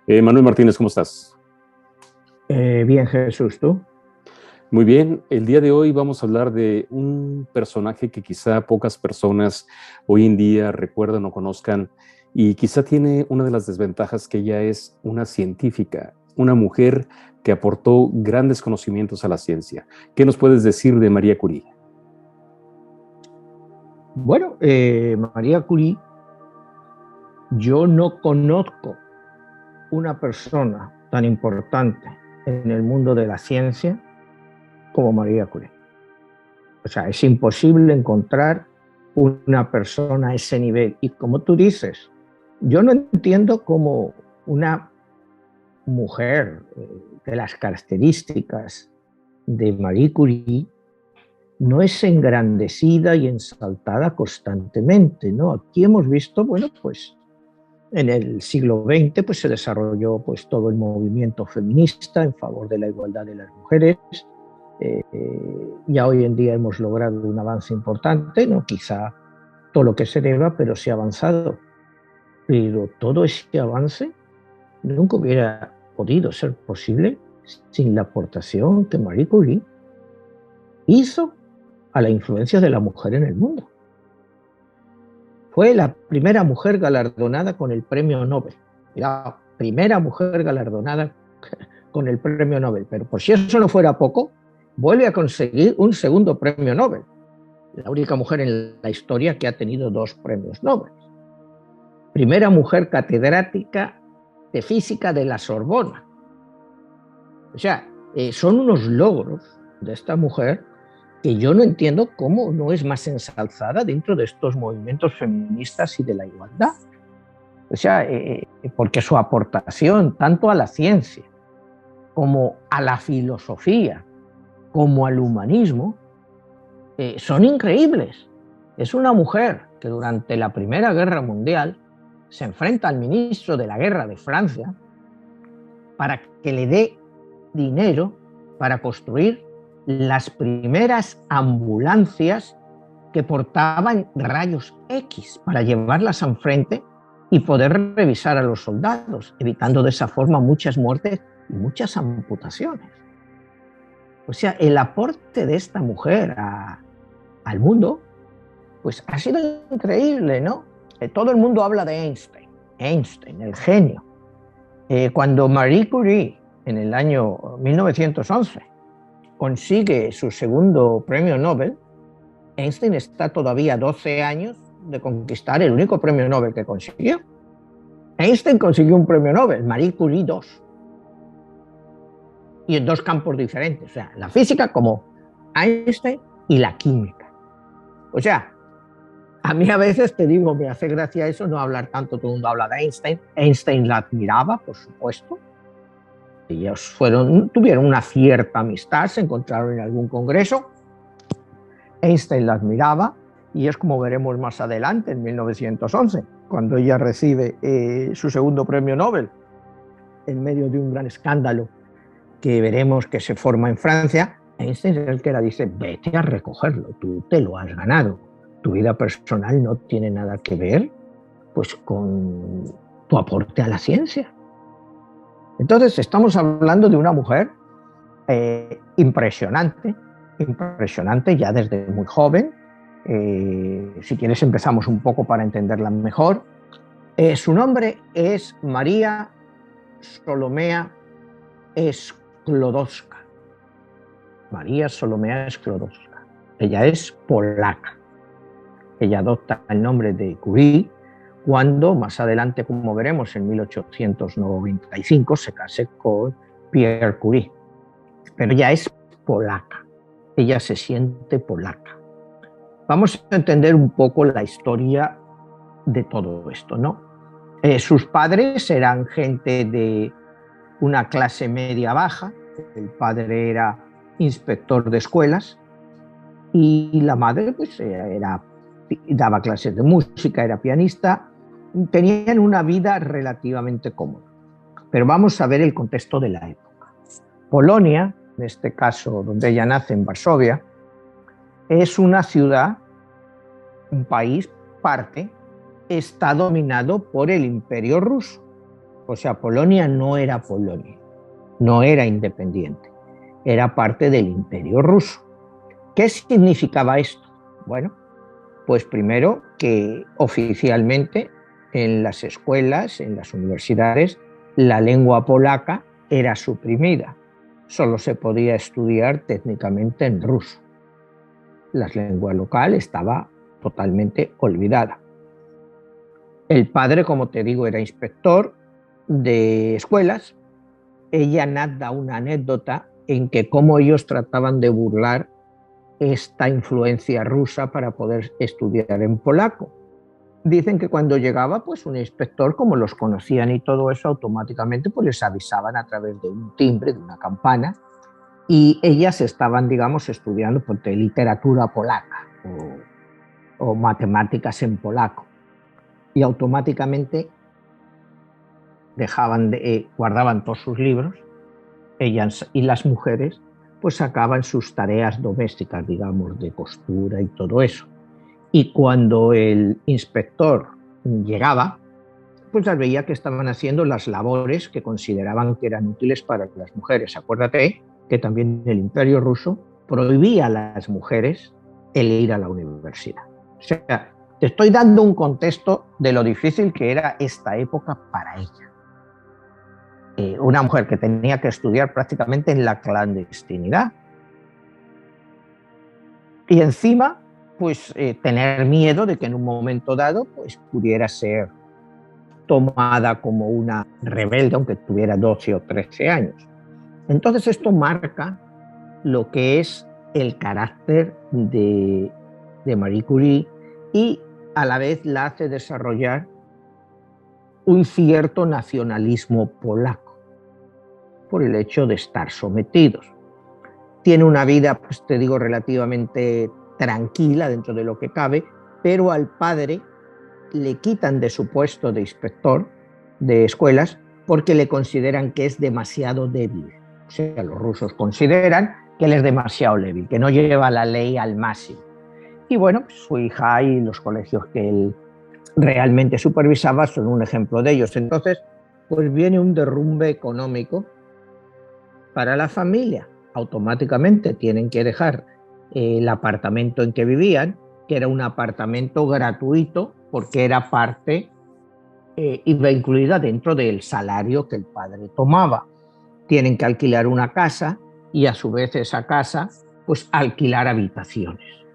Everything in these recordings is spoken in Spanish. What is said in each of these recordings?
Manuel Martínez, ¿cómo estás? Bien, Jesús, ¿tú? Muy bien, el día de hoy vamos a hablar de un personaje que quizá pocas personas hoy en día recuerdan o conozcan y quizá tiene una de las desventajas que ella es una científica, una mujer que aportó grandes conocimientos a la ciencia. ¿Qué nos puedes decir de María Curie? Bueno, María Curie, yo no conozco una persona tan importante en el mundo de la ciencia como María Curie. O sea, es imposible encontrar una persona a ese nivel. Y como tú dices, yo no entiendo cómo una mujer de las características de Marie Curie no es engrandecida y ensaltada constantemente, ¿no? Aquí hemos visto, bueno, pues en el siglo XX pues, se desarrolló pues, todo el movimiento feminista en favor de la igualdad de las mujeres. Ya hoy en día hemos logrado un avance importante, ¿no? Quizá todo lo que se deba, pero se ha avanzado. Pero todo ese avance nunca hubiera podido ser posible sin la aportación que Marie Curie hizo a la influencia de la mujer en el mundo. Fue la primera mujer galardonada con el premio Nobel. La primera mujer galardonada con el premio Nobel. Pero por si eso no fuera poco, vuelve a conseguir un segundo premio Nobel. La única mujer en la historia que ha tenido dos premios Nobel. Primera mujer catedrática de física de la Sorbona. O sea, son unos logros de esta mujer que yo no entiendo cómo no es más ensalzada dentro de estos movimientos feministas y de la igualdad. O sea, porque su aportación tanto a la ciencia como a la filosofía, como al humanismo, son increíbles. Es una mujer que durante la Primera Guerra Mundial se enfrenta al ministro de la Guerra de Francia para que le dé dinero para construir las primeras ambulancias que portaban rayos X para llevarlas al frente y poder revisar a los soldados, evitando de esa forma muchas muertes y muchas amputaciones. O sea, el aporte de esta mujer al mundo, pues ha sido increíble, ¿no? Todo el mundo habla de Einstein, Einstein, el genio. Cuando Marie Curie, en el año 1911, consigue su segundo premio Nobel, Einstein está todavía 12 años de conquistar el único premio Nobel que consiguió. Einstein consiguió un premio Nobel, Marie Curie dos. Y en dos campos diferentes, o sea, la física como Einstein y la química. O sea, a mí a veces te digo, me hace gracia eso, no hablar tanto, todo el mundo habla de Einstein. Einstein la admiraba, por supuesto. Ellos tuvieron una cierta amistad, se encontraron en algún congreso. Einstein la admiraba y es como veremos más adelante, en 1911, cuando ella recibe su segundo premio Nobel en medio de un gran escándalo que veremos que se forma en Francia. Einstein es el que la dice, vete a recogerlo, tú te lo has ganado. Tu vida personal no tiene nada que ver pues, con tu aporte a la ciencia. Entonces estamos hablando de una mujer impresionante, impresionante ya desde muy joven. Si quieres empezamos un poco para entenderla mejor. Su nombre es María Solomea Sklodowska. María Solomea Sklodowska. Ella es polaca. Ella adopta el nombre de Curie cuando más adelante, como veremos, en 1895 se case con Pierre Curie. Pero ella es polaca. Ella se siente polaca. Vamos a entender un poco la historia de todo esto, ¿no? Sus padres eran gente de una clase media baja. El padre era inspector de escuelas y la madre pues daba clases de música, era pianista. Tenían una vida relativamente cómoda. Pero vamos a ver el contexto de la época. Polonia, en este caso donde ella nace, en Varsovia, es una ciudad, un país, parte, está dominado por el Imperio Ruso. O sea, Polonia no era Polonia, no era independiente, era parte del Imperio Ruso. ¿Qué significaba esto? Bueno, pues primero que oficialmente en las escuelas, en las universidades, la lengua polaca era suprimida. Solo se podía estudiar técnicamente en ruso. La lengua local estaba totalmente olvidada. El padre, como te digo, era inspector de escuelas. Ella narra una anécdota en que cómo ellos trataban de burlar esta influencia rusa para poder estudiar en polaco. Dicen que cuando llegaba pues un inspector, como los conocían y todo eso, automáticamente pues les avisaban a través de un timbre, de una campana, y ellas estaban, digamos, estudiando pues, de literatura polaca o matemáticas en polaco, y automáticamente guardaban todos sus libros, ellas y las mujeres pues sacaban sus tareas domésticas, digamos, de costura y todo eso. Y cuando el inspector llegaba, pues las veía que estaban haciendo las labores que consideraban que eran útiles para las mujeres. Acuérdate que también el Imperio Ruso prohibía a las mujeres el ir a la universidad. O sea, te estoy dando un contexto de lo difícil que era esta época para ella. Una mujer que tenía que estudiar prácticamente en la clandestinidad. Y encima, pues tener miedo de que en un momento dado pues, pudiera ser tomada como una rebelde, aunque tuviera 12 o 13 años. Entonces esto marca lo que es el carácter de Marie Curie y a la vez la hace desarrollar un cierto nacionalismo polaco por el hecho de estar sometidos. Tiene una vida, pues te digo, relativamente tranquila dentro de lo que cabe, pero al padre le quitan de su puesto de inspector de escuelas porque le consideran que es demasiado débil. O sea, los rusos consideran que él es demasiado débil, que no lleva la ley al máximo. Y bueno, pues su hija y los colegios que él realmente supervisaba son un ejemplo de ellos. Entonces, pues viene un derrumbe económico para la familia. Automáticamente tienen que dejar el apartamento en que vivían, que era un apartamento gratuito porque era parte, iba incluida dentro del salario que el padre tomaba. Tienen que alquilar una casa y a su vez esa casa, pues alquilar habitaciones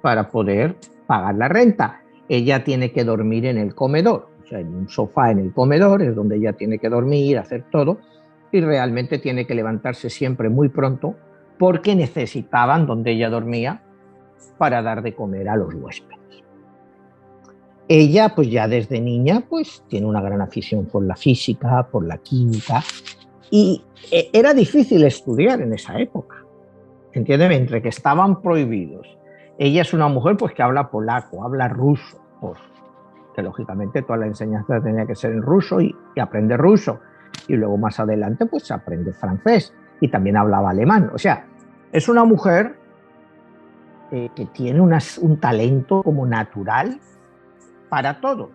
para poder pagar la renta. Ella tiene que dormir en el comedor, o sea, en un sofá en el comedor es donde ella tiene que dormir, hacer todo, y realmente tiene que levantarse siempre muy pronto porque necesitaban donde ella dormía para dar de comer a los huéspedes. Ella, pues ya desde niña, pues tiene una gran afición por la física, por la química, y era difícil estudiar en esa época, entiéndeme, entre que estaban prohibidos. Ella es una mujer pues que habla polaco, habla ruso, pues, que lógicamente toda la enseñanza tenía que ser en ruso y aprende ruso. Y luego más adelante pues aprende francés y también hablaba alemán. O sea, es una mujer que tiene un talento como natural para todo.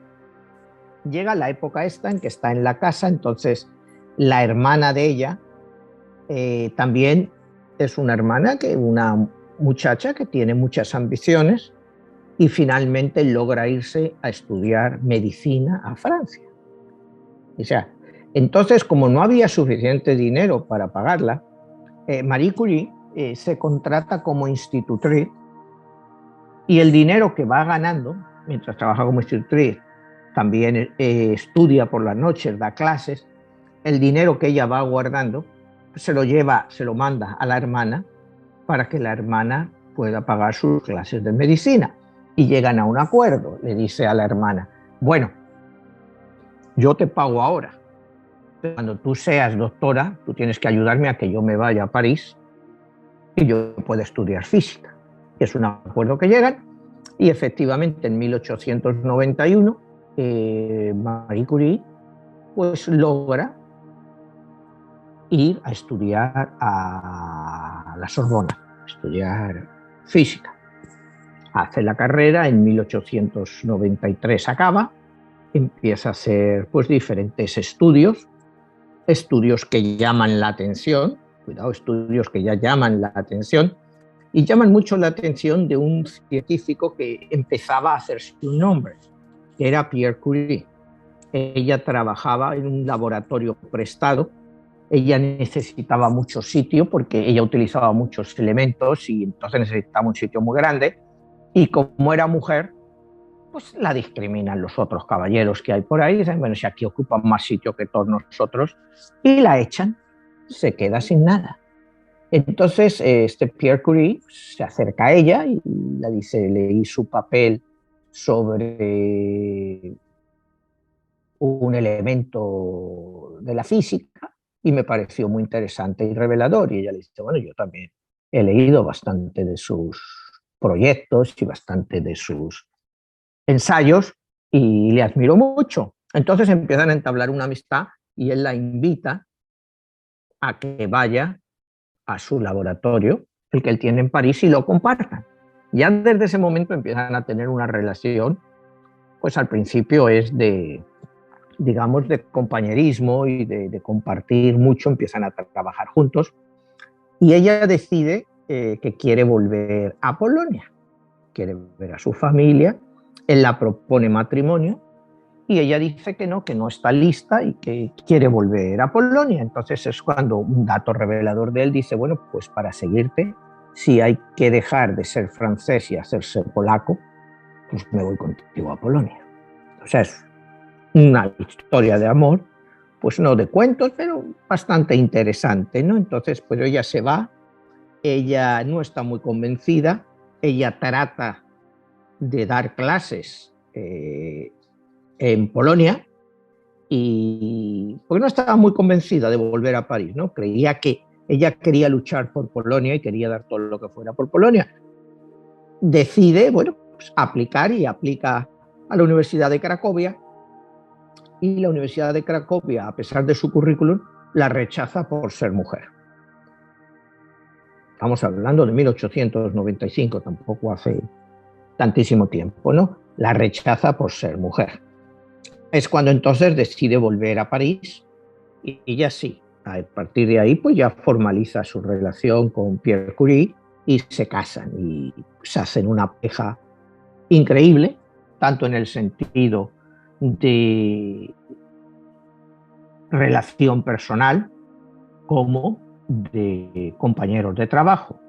Llega la época esta en que está en la casa, entonces la hermana de ella también es una hermana, una muchacha que tiene muchas ambiciones y finalmente logra irse a estudiar medicina a Francia. O sea, entonces, como no había suficiente dinero para pagarla, Marie Curie se contrata como institutriz y el dinero que va ganando, mientras trabaja como institutriz, también estudia por las noches, da clases, el dinero que ella va guardando se lo manda a la hermana para que la hermana pueda pagar sus clases de medicina. Y llegan a un acuerdo, le dice a la hermana, bueno, yo te pago ahora, cuando tú seas doctora, tú tienes que ayudarme a que yo me vaya a París y yo pueda estudiar física. Es un acuerdo que llegan y efectivamente en 1891 Marie Curie pues logra ir a estudiar a la Sorbona, a estudiar física. Hace la carrera, en 1893 acaba empieza a hacer pues diferentes estudios que llaman la atención, cuidado, estudios que ya llaman la atención, y llaman mucho la atención de un científico que empezaba a hacerse un nombre, que era Pierre Curie. Ella trabajaba en un laboratorio prestado, ella necesitaba mucho sitio porque ella utilizaba muchos elementos y entonces necesitaba un sitio muy grande, y como era mujer, pues la discriminan los otros caballeros que hay por ahí, dicen, bueno, si aquí ocupan más sitio que todos nosotros, y la echan, se queda sin nada. Entonces, este Pierre Curie se acerca a ella y le dice, leí su papel sobre un elemento de la física y me pareció muy interesante y revelador. Y ella le dice, bueno, yo también he leído bastante de sus proyectos y bastante de sus ensayos y le admiro mucho. Entonces empiezan a entablar una amistad y él la invita a que vaya a su laboratorio, el que él tiene en París, y lo compartan. Ya desde ese momento empiezan a tener una relación, pues al principio es de, digamos, de compañerismo y de compartir mucho, empiezan a trabajar juntos, y ella decide que quiere volver a Polonia, quiere ver a su familia, él la propone matrimonio, y ella dice que no está lista y que quiere volver a Polonia. Entonces es cuando un dato revelador de él dice, bueno, pues para seguirte, si hay que dejar de ser francés y hacerse polaco, pues me voy contigo a Polonia. O sea, es una historia de amor, pues no de cuentos, pero bastante interesante, ¿no? Entonces, pues ella se va, ella no está muy convencida, ella trata de dar clases en Polonia, y porque no estaba muy convencida de volver a París, ¿no? Creía que ella quería luchar por Polonia y quería dar todo lo que fuera por Polonia. Decide, bueno, pues aplicar y aplica a la Universidad de Cracovia, y la Universidad de Cracovia, a pesar de su currículum, la rechaza por ser mujer. Estamos hablando de 1895, tampoco hace tantísimo tiempo, ¿no? La rechaza por ser mujer. Es cuando entonces decide volver a París, y ella sí, a partir de ahí pues ya formaliza su relación con Pierre Curie y se casan y se hacen una pareja increíble, tanto en el sentido de relación personal como de compañeros de trabajo.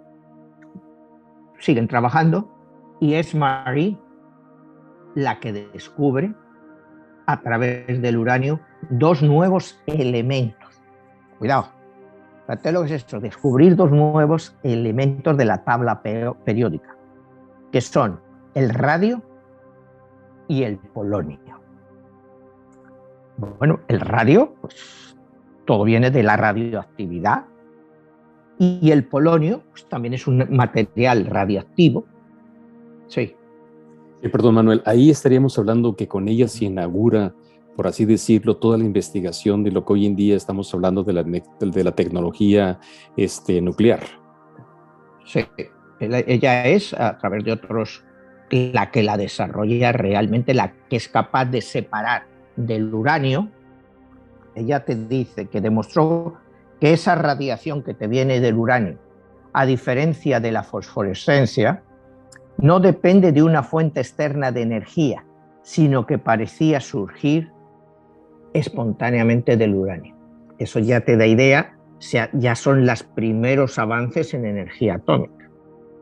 Siguen trabajando y es Marie la que descubre a través del uranio dos nuevos elementos. Cuidado, fíjate lo que es esto, descubrir dos nuevos elementos de la tabla periódica, que son el radio y el polonio. Bueno, el radio, pues todo viene de la radioactividad, y el polonio pues, también es un material radiactivo. Sí. Perdón, Manuel, ahí estaríamos hablando que con ella se inaugura, por así decirlo, toda la investigación de lo que hoy en día estamos hablando de la tecnología nuclear. Sí, ella es, a través de otros, la que la desarrolla realmente, la que es capaz de separar del uranio. Ella te dice que demostró que esa radiación que te viene del uranio, a diferencia de la fosforescencia, no depende de una fuente externa de energía, sino que parecía surgir espontáneamente del uranio. Eso ya te da idea, o sea, ya son los primeros avances en energía atómica.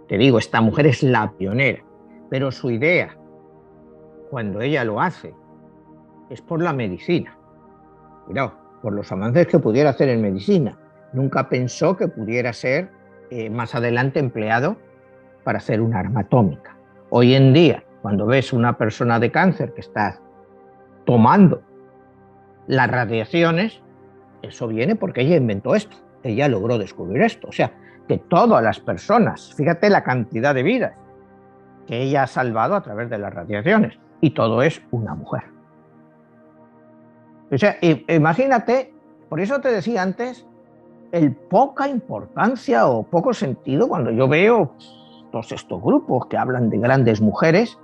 Te digo, esta mujer es la pionera, pero su idea, cuando ella lo hace, es por la medicina. Cuidado, por los avances que pudiera hacer en medicina. Nunca pensó que pudiera ser más adelante empleado para hacer un arma atómica. Hoy en día, cuando ves una persona de cáncer que está tomando las radiaciones, eso viene porque ella inventó esto, ella logró descubrir esto. O sea, que todas las personas, fíjate la cantidad de vidas que ella ha salvado a través de las radiaciones, y todo es una mujer. O sea, imagínate, por eso te decía antes, el poca importancia o poco sentido cuando yo veo todos estos grupos que hablan de grandes mujeres,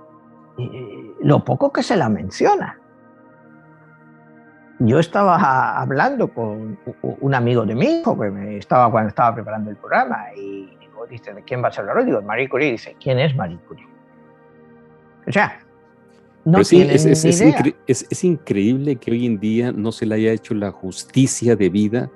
lo poco que se la menciona. Yo estaba hablando con un amigo de mi hijo cuando estaba preparando el programa y digo, dice, ¿de quién vas a hablar hoy? Digo, Marie Curie. Dice, ¿quién es Marie Curie? O sea, Pero no sí, tienen ni idea. es increíble que hoy en día no se le haya hecho la justicia debida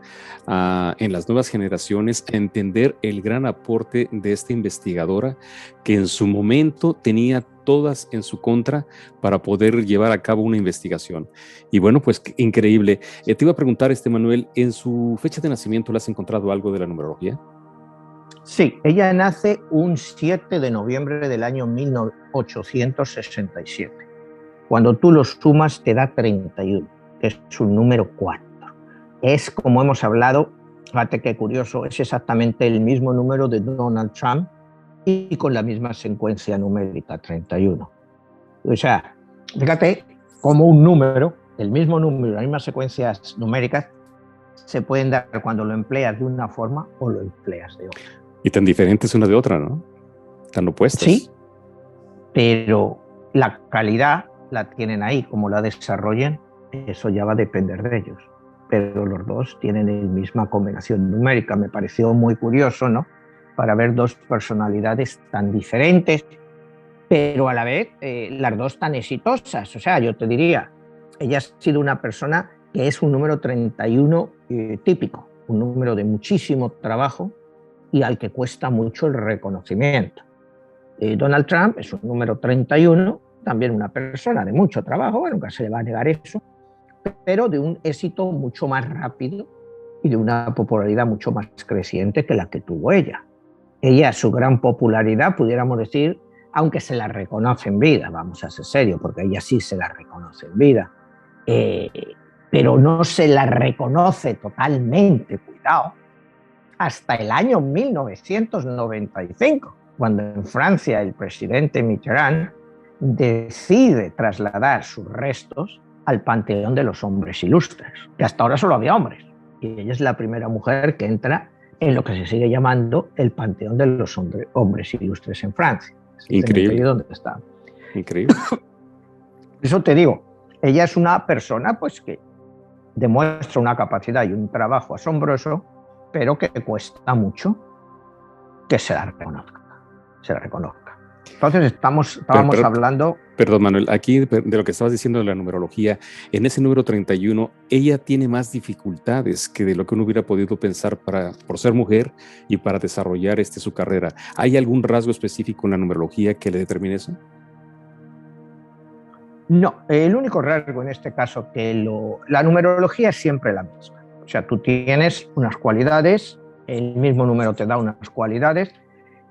en las nuevas generaciones a entender el gran aporte de esta investigadora que en su momento tenía todas en su contra para poder llevar a cabo una investigación. Y bueno, pues increíble. Te iba a preguntar, Manuel, ¿en su fecha de nacimiento le has encontrado algo de la numerología? Sí, ella nace un 7 de noviembre del año 1867. Cuando tú los sumas te da 31, que es un número 4. Es, como hemos hablado, fíjate qué curioso, es exactamente el mismo número de Donald Trump y con la misma secuencia numérica, 31. O sea, fíjate cómo un número, el mismo número, las mismas secuencias numéricas, se pueden dar cuando lo empleas de una forma o lo empleas de otra. Y tan diferentes una de otra, ¿no? Tan opuestas. Sí, pero la calidad la tienen ahí, como la desarrollen, eso ya va a depender de ellos. Pero los dos tienen la misma combinación numérica. Me pareció muy curioso, ¿no? Para ver dos personalidades tan diferentes, pero a la vez las dos tan exitosas. O sea, yo te diría, ella ha sido una persona que es un número 31 típico, un número de muchísimo trabajo y al que cuesta mucho el reconocimiento. Donald Trump es un número 31, también una persona de mucho trabajo, bueno, nunca se le va a negar eso, pero de un éxito mucho más rápido y de una popularidad mucho más creciente que la que tuvo ella. Ella, su gran popularidad, pudiéramos decir, aunque se la reconoce en vida, vamos a ser serios, porque ella sí se la reconoce en vida, pero no se la reconoce totalmente, cuidado, hasta el año 1995, cuando en Francia el presidente Mitterrand decide trasladar sus restos al Panteón de los Hombres Ilustres, que hasta ahora solo había hombres, y ella es la primera mujer que entra en lo que se sigue llamando el Panteón de los Hombres Ilustres en Francia. Increíble. ¿Dónde está? Increíble. Eso te digo, ella es una persona pues que demuestra una capacidad y un trabajo asombroso, pero que cuesta mucho que se la reconozca. Entonces estábamos hablando... Perdón, Manuel, aquí de lo que estabas diciendo de la numerología, en ese número 31, ella tiene más dificultades que de lo que uno hubiera podido pensar por ser mujer y para desarrollar su carrera. ¿Hay algún rasgo específico en la numerología que le determine eso? No, el único rasgo en este caso la numerología es siempre la misma. O sea, tú tienes unas cualidades, el mismo número te da unas cualidades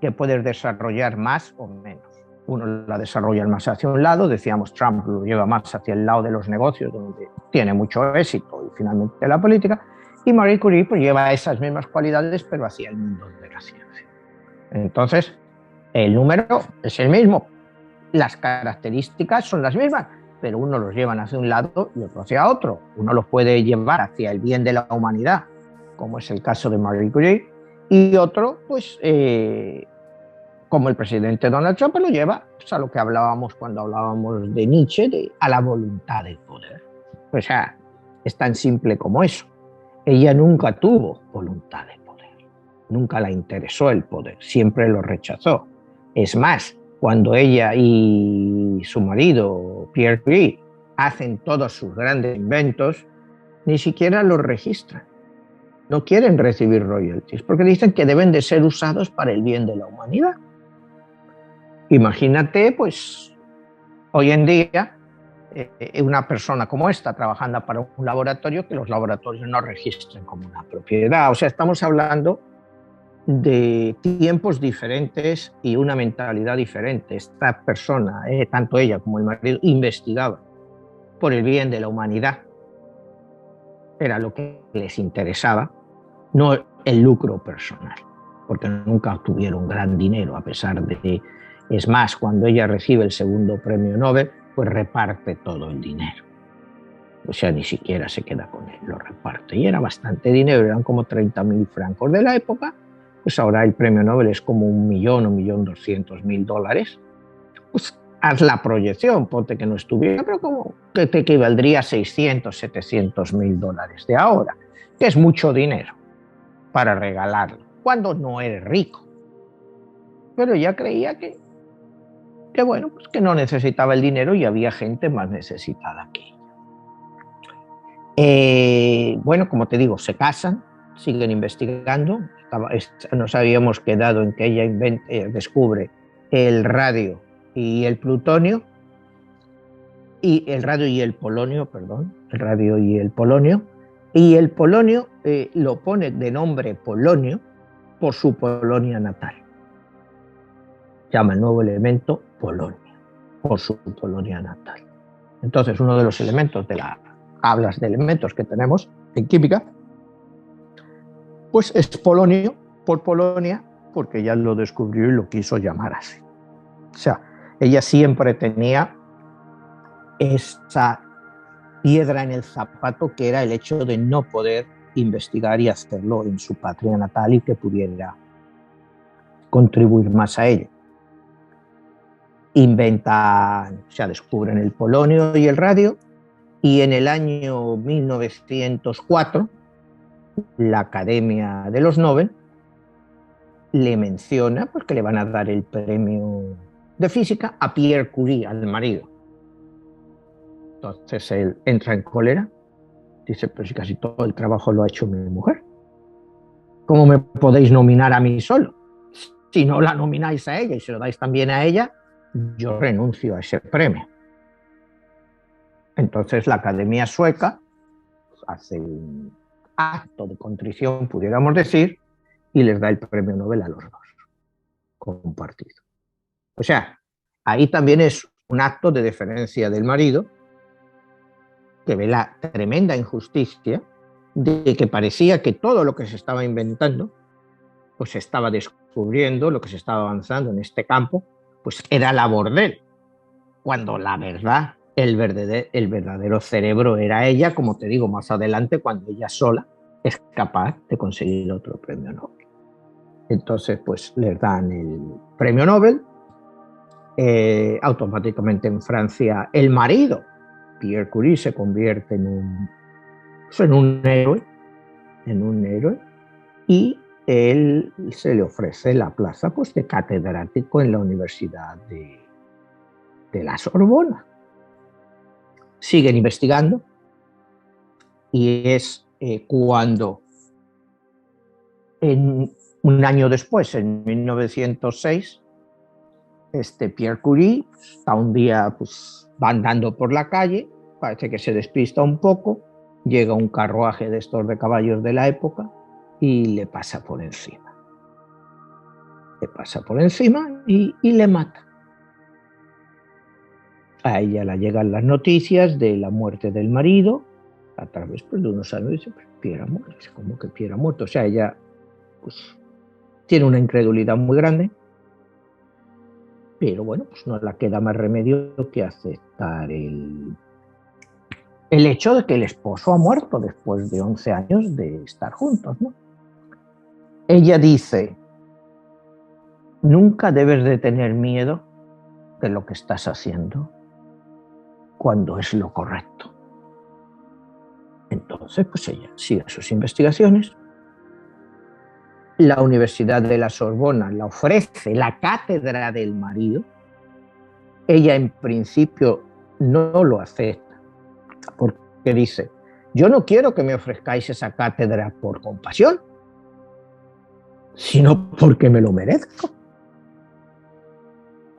que puedes desarrollar más o menos. Uno la desarrolla más hacia un lado, decíamos Trump lo lleva más hacia el lado de los negocios, donde tiene mucho éxito, y finalmente la política, y Marie Curie pues lleva esas mismas cualidades, pero hacia el mundo de la ciencia. Entonces, el número es el mismo, las características son las mismas, pero uno los lleva hacia un lado y otro hacia otro. Uno los puede llevar hacia el bien de la humanidad, como es el caso de Marie Curie, y otro, pues, como el presidente Donald Trump, lo lleva pues, a lo que hablábamos cuando hablábamos de Nietzsche, a la voluntad del poder. O sea, es tan simple como eso. Ella nunca tuvo voluntad de poder, nunca la interesó el poder, siempre lo rechazó. Es más, cuando ella y su marido, Pierre Curie, hacen todos sus grandes inventos, ni siquiera los registran. No quieren recibir royalties porque dicen que deben de ser usados para el bien de la humanidad. Imagínate, pues, hoy en día, una persona como esta trabajando para un laboratorio, que los laboratorios no registren como una propiedad. O sea, estamos hablando de tiempos diferentes y una mentalidad diferente. Esta persona, tanto ella como el marido, investigaba por el bien de la humanidad. Era lo que les interesaba, no el lucro personal, porque nunca obtuvieron gran dinero, a pesar de... Es más, cuando ella recibe el segundo premio Nobel, pues reparte todo el dinero. O sea, ni siquiera se queda con él, lo reparte. Y era bastante dinero, eran como 30.000 francos de la época, pues ahora el premio Nobel es como 1.000.000 o $1.200.000. Pues haz la proyección, ponte que no estuviera, pero como que te equivaldría a 600, 700 mil dólares de ahora, que es mucho dinero para regalarlo, cuando no eres rico. Pero ella creía que bueno, pues que no necesitaba el dinero y había gente más necesitada que ella. Bueno, como te digo, se casan, siguen investigando. Nos habíamos quedado en que ella descubre el radio y el plutonio, y el radio y el polonio, perdón, el radio y el polonio, lo pone de nombre polonio por su Polonia natal. Llama el nuevo elemento polonio, por su Polonia natal. Entonces, uno de los elementos de las tablas de elementos que tenemos en química, pues es polonio por Polonia, porque ella lo descubrió y lo quiso llamar así. O sea, ella siempre tenía esa piedra en el zapato, que era el hecho de no poder investigar y hacerlo en su patria natal y que pudiera contribuir más a ello. Inventan, o sea, descubren el polonio y el radio, y en el año 1904 la Academia de los Nobel le menciona pues, que le van a dar el premio de física a Pierre Curie, al marido. Entonces él entra en cólera, dice, pero si casi todo el trabajo lo ha hecho mi mujer, ¿cómo me podéis nominar a mí solo? Si no la nomináis a ella y se lo dais también a ella, yo renuncio a ese premio. Entonces la Academia Sueca hace un acto de contrición, pudiéramos decir, y les da el premio Nobel a los dos, compartido. O sea, ahí también es un acto de deferencia del marido, que ve la tremenda injusticia de que parecía que todo lo que se estaba inventando, pues se estaba descubriendo, lo que se estaba avanzando en este campo, pues era labor de él, cuando la verdad, el verdadero cerebro era ella, como te digo más adelante, cuando ella sola es capaz de conseguir otro premio Nobel. Entonces, pues les dan el premio Nobel, automáticamente en Francia el marido, Pierre Curie, se convierte en un héroe, y él se le ofrece la plaza pues, de catedrático en la Universidad de la Sorbona. Siguen investigando y es cuando un año después, en 1906, Pierre Curie está un día, pues, va andando por la calle, parece que se despista un poco, llega un carruaje de estos de caballos de la época y le pasa por encima. Y le mata. A ella le llegan las noticias de la muerte del marido, a través pues, de unos años, dice, Pierre ha muerto. ¿Cómo que Pierre ha muerto? O sea, ella pues, tiene una incredulidad muy grande, pero bueno, pues no le queda más remedio que aceptar el hecho de que el esposo ha muerto después de 11 años de estar juntos, ¿no? Ella dice, nunca debes de tener miedo de lo que estás haciendo cuando es lo correcto. Entonces, pues ella sigue sus investigaciones. La Universidad de la Sorbona le ofrece la cátedra del marido. Ella en principio no lo acepta, porque dice, yo no quiero que me ofrezcáis esa cátedra por compasión, sino porque me lo merezco.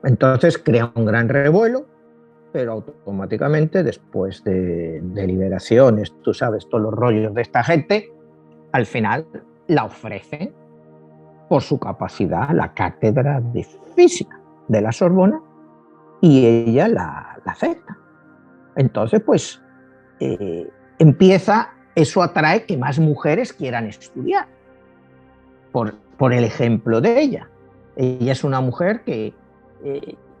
Entonces crea un gran revuelo, pero automáticamente después de deliberaciones, tú sabes todos los rollos de esta gente, al final la ofrecen por su capacidad la cátedra de física de la Sorbona y ella la acepta. Entonces, pues empieza, eso atrae que más mujeres quieran estudiar por el ejemplo de ella. Ella es una mujer que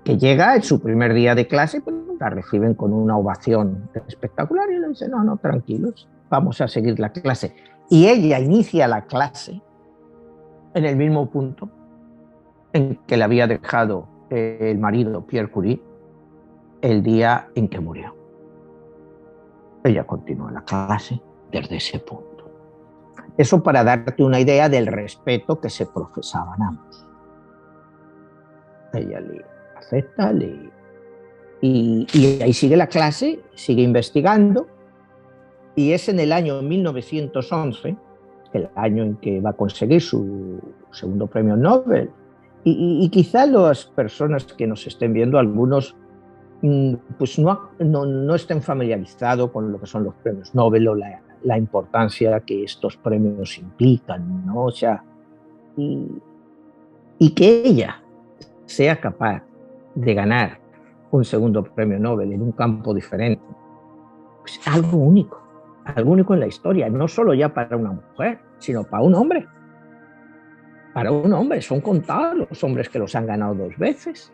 llega en su primer día de clase, pues la reciben con una ovación espectacular y le dicen, no, tranquilos, vamos a seguir la clase. Y ella inicia la clase en el mismo punto en que le había dejado el marido Pierre Curie, el día en que murió. Ella continuó la clase desde ese punto. Eso para darte una idea del respeto que se profesaban ambos. Ella le acepta, y ahí sigue la clase, sigue investigando, y es en el año 1911, el año en que va a conseguir su segundo premio Nobel, y quizá las personas que nos estén viendo, algunos pues no estén familiarizados con lo que son los premios Nobel o la importancia que estos premios implican, ¿no? O sea, y que ella sea capaz de ganar un segundo premio Nobel en un campo diferente, pues algo único en la historia, no solo ya para una mujer, sino para un hombre. Para un hombre, son contados los hombres que los han ganado 2 veces.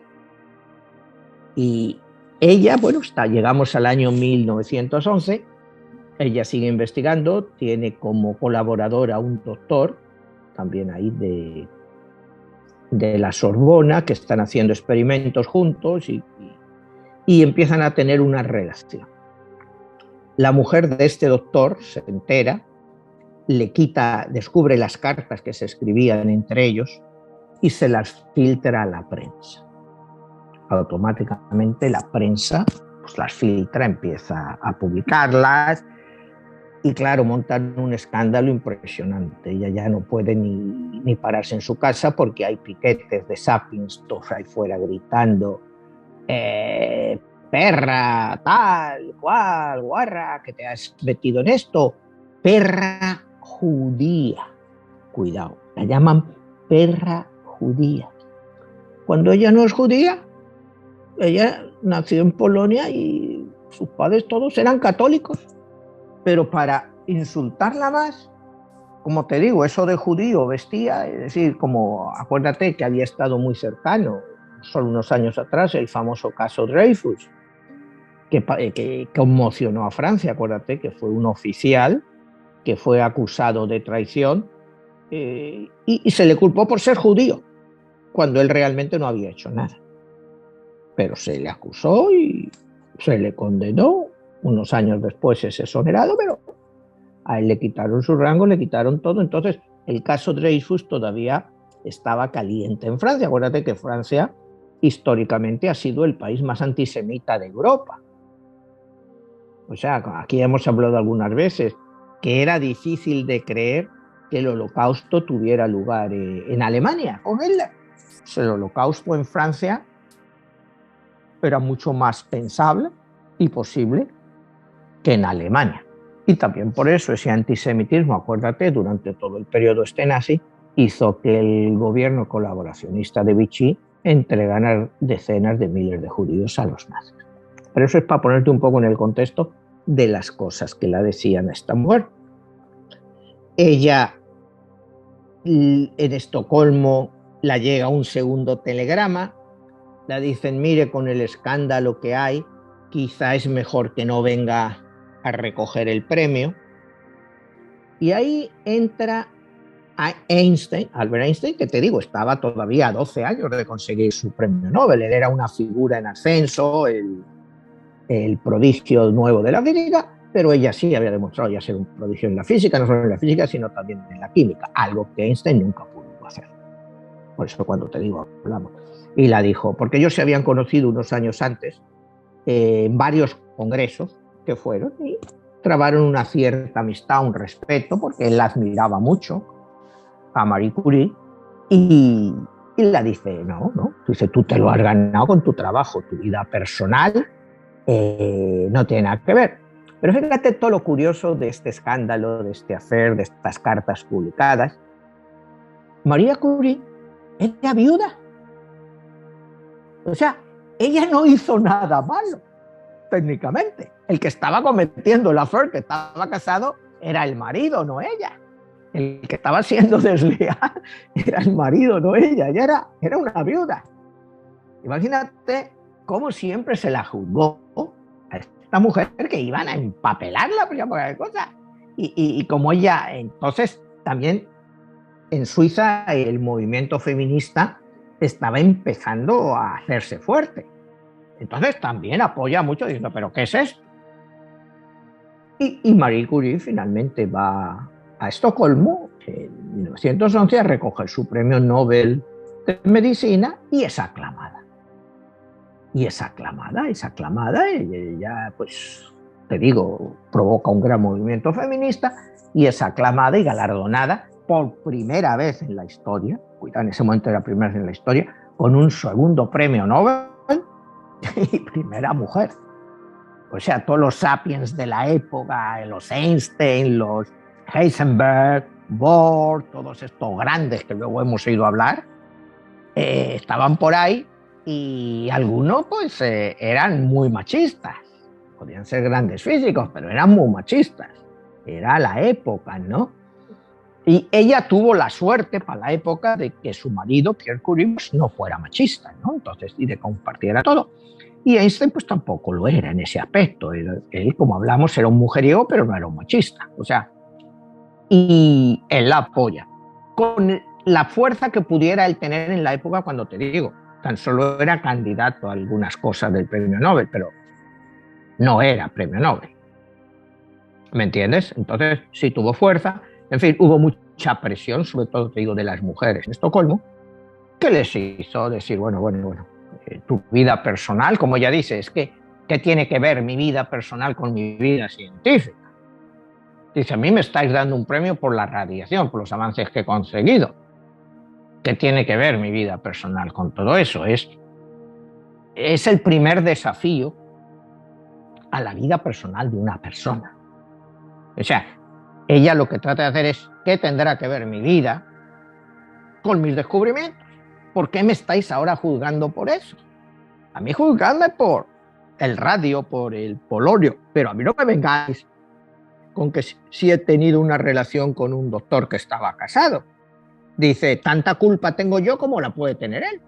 Y ella, bueno, llegamos al año 1911, ella sigue investigando, tiene como colaborador a un doctor, también ahí de la Sorbona, que están haciendo experimentos juntos y empiezan a tener una relación. La mujer de este doctor se entera, descubre las cartas que se escribían entre ellos y se las filtra a la prensa. Automáticamente la prensa pues las filtra, empieza a publicarlas y claro, montan un escándalo impresionante. Ella ya no puede ni pararse en su casa porque hay piquetes de sapiens todos ahí fuera gritando perra, tal, cual, guarra, que te has metido en esto, perra judía. Cuidado, la llaman perra judía. Cuando ella no es judía, ella nació en Polonia y sus padres todos eran católicos. Pero para insultarla más, como te digo, eso de judío vestía, es decir, como acuérdate que había estado muy cercano, solo unos años atrás, el famoso caso Dreyfus, que conmocionó a Francia. Acuérdate que fue un oficial que fue acusado de traición y se le culpó por ser judío, cuando él realmente no había hecho nada. Pero se le acusó y se le condenó. Unos años después es exonerado, pero a él le quitaron su rango, le quitaron todo. Entonces, el caso Dreyfus todavía estaba caliente en Francia. Acuérdate que Francia históricamente ha sido el país más antisemita de Europa. O sea, aquí hemos hablado algunas veces que era difícil de creer que el Holocausto tuviera lugar en Alemania con Hitler. Pues el Holocausto en Francia era mucho más pensable y posible que en Alemania. Y también por eso ese antisemitismo, acuérdate, durante todo el periodo nazi, hizo que el gobierno colaboracionista de Vichy entregara decenas de miles de judíos a los nazis. Pero eso es para ponerte un poco en el contexto de las cosas que la decían a esta mujer. Ella, en Estocolmo, la llega un segundo telegrama, la dicen, mire, con el escándalo que hay, quizá es mejor que no venga a recoger el premio. Y ahí entra Albert Einstein, que te digo, estaba todavía a 12 años de conseguir su premio Nobel. Él era una figura en ascenso, el prodigio nuevo de la física, pero ella sí había demostrado ya ser un prodigio en la física, no solo en la física, sino también en la química, algo que Einstein nunca pudo hacer. Por eso cuando te digo, hablamos. Y la dijo, porque ellos se habían conocido unos años antes en varios congresos que fueron y trabaron una cierta amistad, un respeto, porque él la admiraba mucho a Marie Curie y la dice, no, dice, tú te lo has ganado con tu trabajo, tu vida personal no tiene nada que ver. Pero fíjate todo lo curioso de este escándalo, de este affair, de estas cartas publicadas. Marie Curie era viuda. O sea, ella no hizo nada malo, técnicamente. El que estaba cometiendo el affair, que estaba casado, era el marido, no ella. El que estaba siendo desleal era el marido, no ella. Ella era una viuda. Imagínate cómo siempre se la juzgó a esta mujer que iban a empapelarla por cualquier cosa. Y como ella, entonces también en Suiza el movimiento feminista estaba empezando a hacerse fuerte. Entonces también apoya mucho diciendo, ¿pero qué es esto? Y Marie Curie finalmente va a Estocolmo en 1911 a recoger su premio Nobel de Medicina y es aclamada. Y es aclamada, y ella, pues, te digo, provoca un gran movimiento feminista y es aclamada y galardonada por primera vez en la historia, cuidado, en ese momento era primera vez en la historia, con un segundo premio Nobel y primera mujer. O sea, todos los sapiens de la época, los Einstein, los Heisenberg, Bohr, todos estos grandes que luego hemos oído hablar, estaban por ahí y algunos pues eran muy machistas. Podían ser grandes físicos, pero eran muy machistas. Era la época, ¿no? Y ella tuvo la suerte para la época de que su marido, Pierre Curie, pues, no fuera machista, ¿no? Entonces, y de compartiera todo. Y Einstein pues tampoco lo era en ese aspecto. Él, como hablamos, era un mujeriego, pero no era un machista. O sea, y él la apoya con la fuerza que pudiera él tener en la época, cuando te digo, tan solo era candidato a algunas cosas del premio Nobel, pero no era premio Nobel. ¿Me entiendes? Entonces sí tuvo fuerza. En fin, hubo mucha presión, sobre todo, te digo, de las mujeres en Estocolmo, que les hizo decir, bueno, tu vida personal, como ella dice, es que, ¿qué tiene que ver mi vida personal con mi vida científica? Dice, a mí me estáis dando un premio por la radiación, por los avances que he conseguido. ¿Qué tiene que ver mi vida personal con todo eso? Es el primer desafío a la vida personal de una persona. O sea, ella lo que trata de hacer es, ¿qué tendrá que ver mi vida con mis descubrimientos? ¿Por qué me estáis ahora juzgando por eso? A mí juzgadme por el radio, por el polonio, pero a mí no me vengáis con que si he tenido una relación con un doctor que estaba casado. Dice, tanta culpa tengo yo como la puede tener él.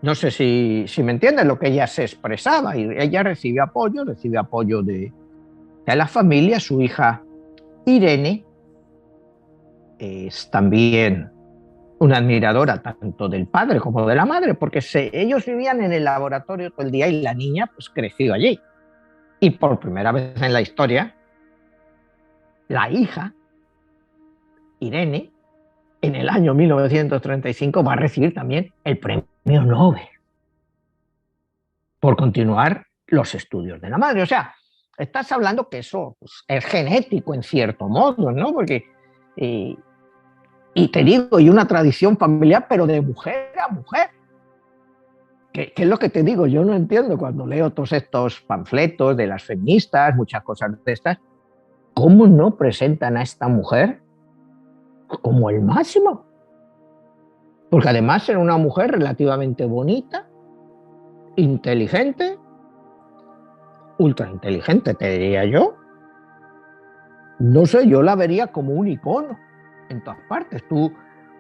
No sé si me entiendes lo que ella se expresaba, y ella recibe apoyo de la familia. Su hija Irene es también una admiradora tanto del padre como de la madre, porque ellos vivían en el laboratorio todo el día y la niña pues creció allí. Y por primera vez en la historia, la hija, Irene, en el año 1935 va a recibir también el premio Nobel por continuar los estudios de la madre. O sea, estás hablando que eso pues, es genético en cierto modo, ¿no? Porque, y te digo, y una tradición familiar, pero de mujer a mujer. ¿Qué es lo que te digo? Yo no entiendo cuando leo todos estos panfletos de las feministas, muchas cosas de estas, ¿cómo no presentan a esta mujer como el máximo? Porque además era una mujer relativamente bonita, inteligente, ultra inteligente, te diría yo. No sé, yo la vería como un icono en todas partes. Tú,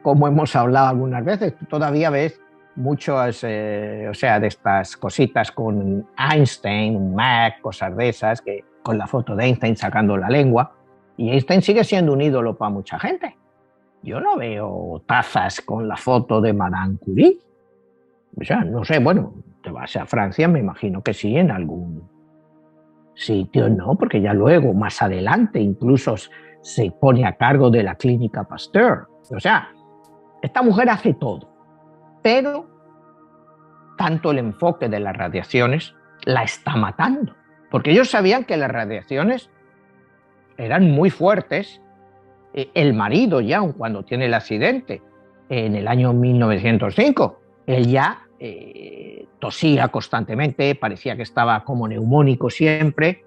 como hemos hablado algunas veces, tú todavía ves muchas, o sea, de estas cositas con Einstein, Mac, cosas de esas, que con la foto de Einstein sacando la lengua, y Einstein sigue siendo un ídolo para mucha gente. Yo no veo tazas con la foto de Madame Curie. O sea, no sé, bueno, te vas a Francia, me imagino que sí, en algún sitio, no, porque ya luego, más adelante, incluso se pone a cargo de la clínica Pasteur. O sea, esta mujer hace todo, pero tanto el enfoque de las radiaciones la está matando, porque ellos sabían que las radiaciones eran muy fuertes. El marido ya, cuando tiene el accidente en el año 1905, él ya tosía constantemente, parecía que estaba como neumónico siempre,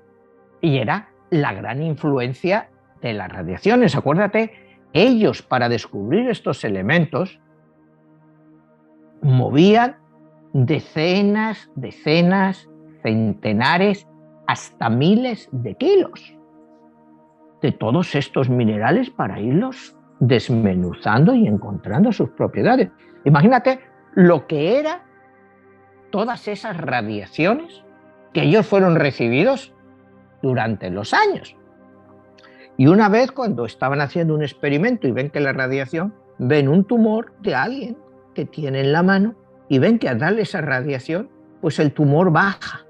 y era la gran influencia de las radiaciones. Acuérdate, ellos para descubrir estos elementos movían decenas, centenares, hasta miles de kilos de todos estos minerales para irlos desmenuzando y encontrando sus propiedades. Imagínate lo que eran todas esas radiaciones que ellos fueron recibidos durante los años. Y una vez, cuando estaban haciendo un experimento y ven que la radiación, ven un tumor de alguien que tiene en la mano y ven que al darle esa radiación, pues el tumor baja.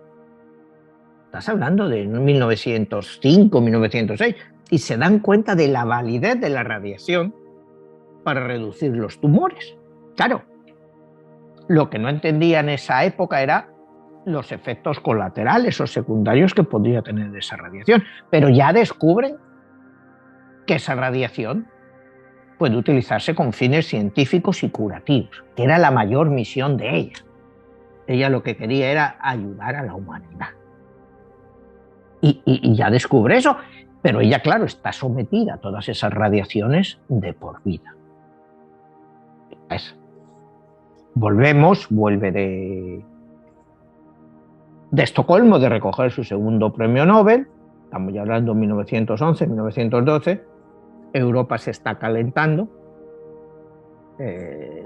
Estás hablando de 1905, 1906, y se dan cuenta de la validez de la radiación para reducir los tumores. Claro, lo que no entendía en esa época era los efectos colaterales o secundarios que podría tener esa radiación, pero ya descubren que esa radiación puede utilizarse con fines científicos y curativos, que era la mayor misión de ella. Ella lo que quería era ayudar a la humanidad. Y ya descubre eso, pero ella, claro, está sometida a todas esas radiaciones de por vida. Vuelve de Estocolmo de recoger su segundo premio Nobel, estamos ya hablando de 1911, 1912, Europa se está calentando,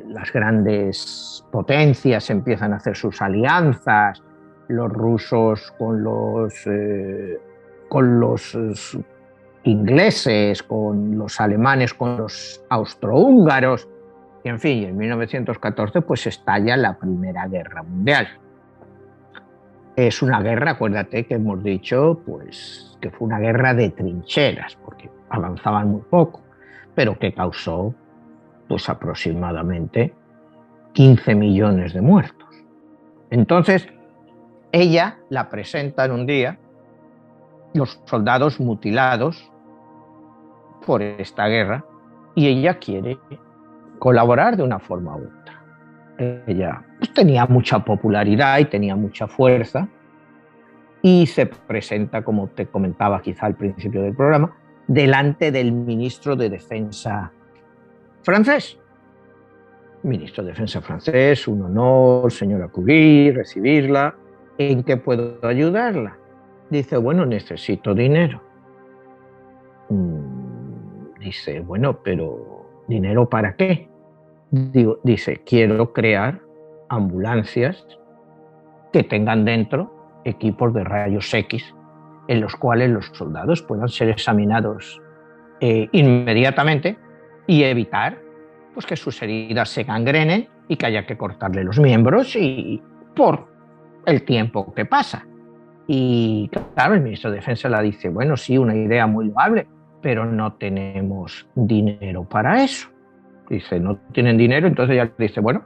las grandes potencias empiezan a hacer sus alianzas, los rusos con los ingleses, con los alemanes, con los austrohúngaros, y en fin, en 1914 pues estalla la Primera Guerra Mundial. Es una guerra, acuérdate que hemos dicho pues, que fue una guerra de trincheras, porque avanzaban muy poco, pero que causó pues, aproximadamente 15 millones de muertos. Entonces, ella la presenta en un día, los soldados mutilados por esta guerra, y ella quiere colaborar de una forma u otra. Ella pues, tenía mucha popularidad y tenía mucha fuerza y se presenta, como te comentaba quizá al principio del programa, delante del ministro de Defensa francés. Ministro de Defensa francés, un honor, señora Curie, recibirla. ¿En qué puedo ayudarla? Dice, bueno, necesito dinero. Dice, bueno, pero ¿dinero para qué? Dice, quiero crear ambulancias que tengan dentro equipos de rayos X en los cuales los soldados puedan ser examinados inmediatamente y evitar pues, que sus heridas se gangrenen y que haya que cortarle los miembros y por el tiempo que pasa. Y claro, el ministro de Defensa le dice, bueno, sí, una idea muy loable, pero no tenemos dinero para eso. Dice, no tienen dinero, entonces ella dice, bueno,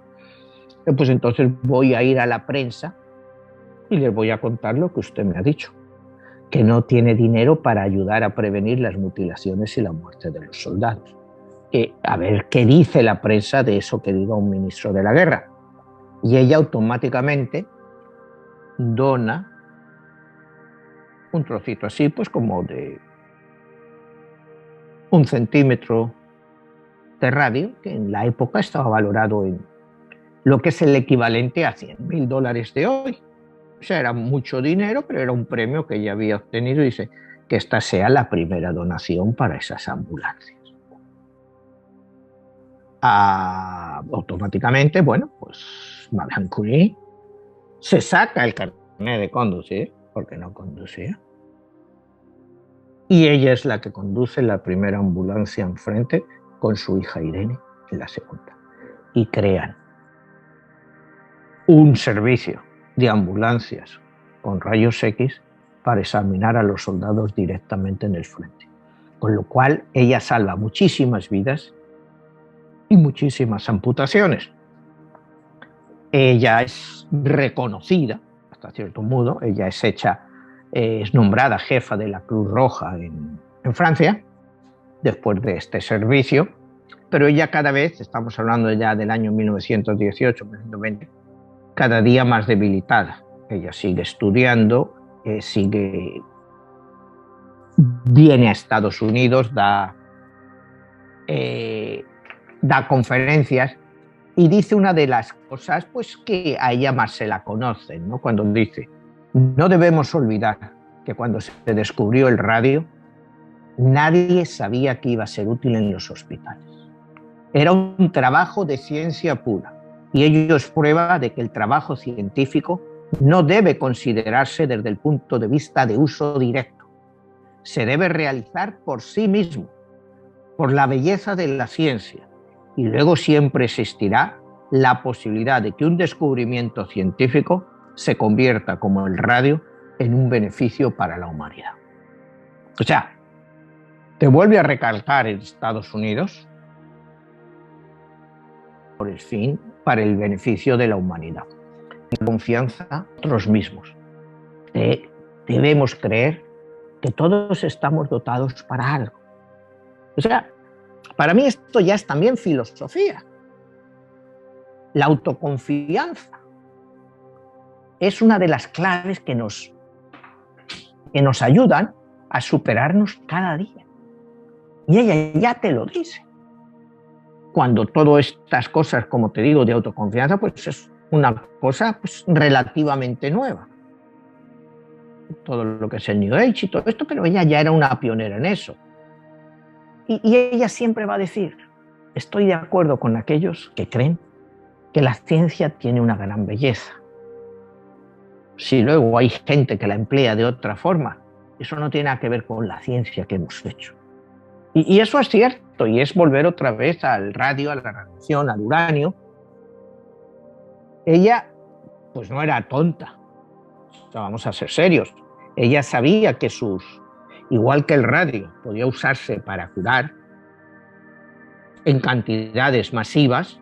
pues entonces voy a ir a la prensa y les voy a contar lo que usted me ha dicho, que no tiene dinero para ayudar a prevenir las mutilaciones y la muerte de los soldados. A ver qué dice la prensa de eso que diga un ministro de la guerra. Y ella automáticamente dona un trocito así, pues como de 1 centímetro de radio, que en la época estaba valorado en lo que es el equivalente a $100.000 de hoy. O sea, era mucho dinero, pero era un premio que ella había obtenido y dice que esta sea la primera donación para esas ambulancias. Automáticamente, bueno, pues Madame Curie se saca el carnet de conducir, porque no conducía, y ella es la que conduce la primera ambulancia enfrente con su hija Irene en la segunda. Y crean un servicio de ambulancias con rayos X para examinar a los soldados directamente en el frente. Con lo cual ella salva muchísimas vidas y muchísimas amputaciones. Ella es reconocida, hasta cierto modo, ella es nombrada jefa de la Cruz Roja en Francia, después de este servicio, pero ella cada vez, estamos hablando ya del año 1918, 1920, cada día más debilitada. Ella sigue estudiando, viene a Estados Unidos, da conferencias y dice una de las cosas pues, que a ella más se la conocen, ¿no? Cuando dice, no debemos olvidar que cuando se descubrió el radio, nadie sabía que iba a ser útil en los hospitales. Era un trabajo de ciencia pura y ello es prueba de que el trabajo científico no debe considerarse desde el punto de vista de uso directo. Se debe realizar por sí mismo, por la belleza de la ciencia, y luego siempre existirá la posibilidad de que un descubrimiento científico se convierta, como el radio, en un beneficio para la humanidad. O sea, te vuelve a recalcar en Estados Unidos por el fin, para el beneficio de la humanidad. Confianza en nosotros mismos. Debemos creer que todos estamos dotados para algo. O sea, para mí esto ya es también filosofía. La autoconfianza es una de las claves que nos ayudan a superarnos cada día. Y ella ya te lo dice. Cuando todas estas cosas, como te digo, de autoconfianza, pues es una cosa pues, relativamente nueva. Todo lo que es el New Age y todo esto, pero ella ya era una pionera en eso. Y ella siempre va a decir, estoy de acuerdo con aquellos que creen que la ciencia tiene una gran belleza. Si luego hay gente que la emplea de otra forma, eso no tiene nada que ver con la ciencia que hemos hecho. Y eso es cierto, y es volver otra vez al radio, a la radiación, al uranio. Ella, pues no era tonta, o sea, vamos a ser serios. Ella sabía que igual que el radio, podía usarse para curar en cantidades masivas,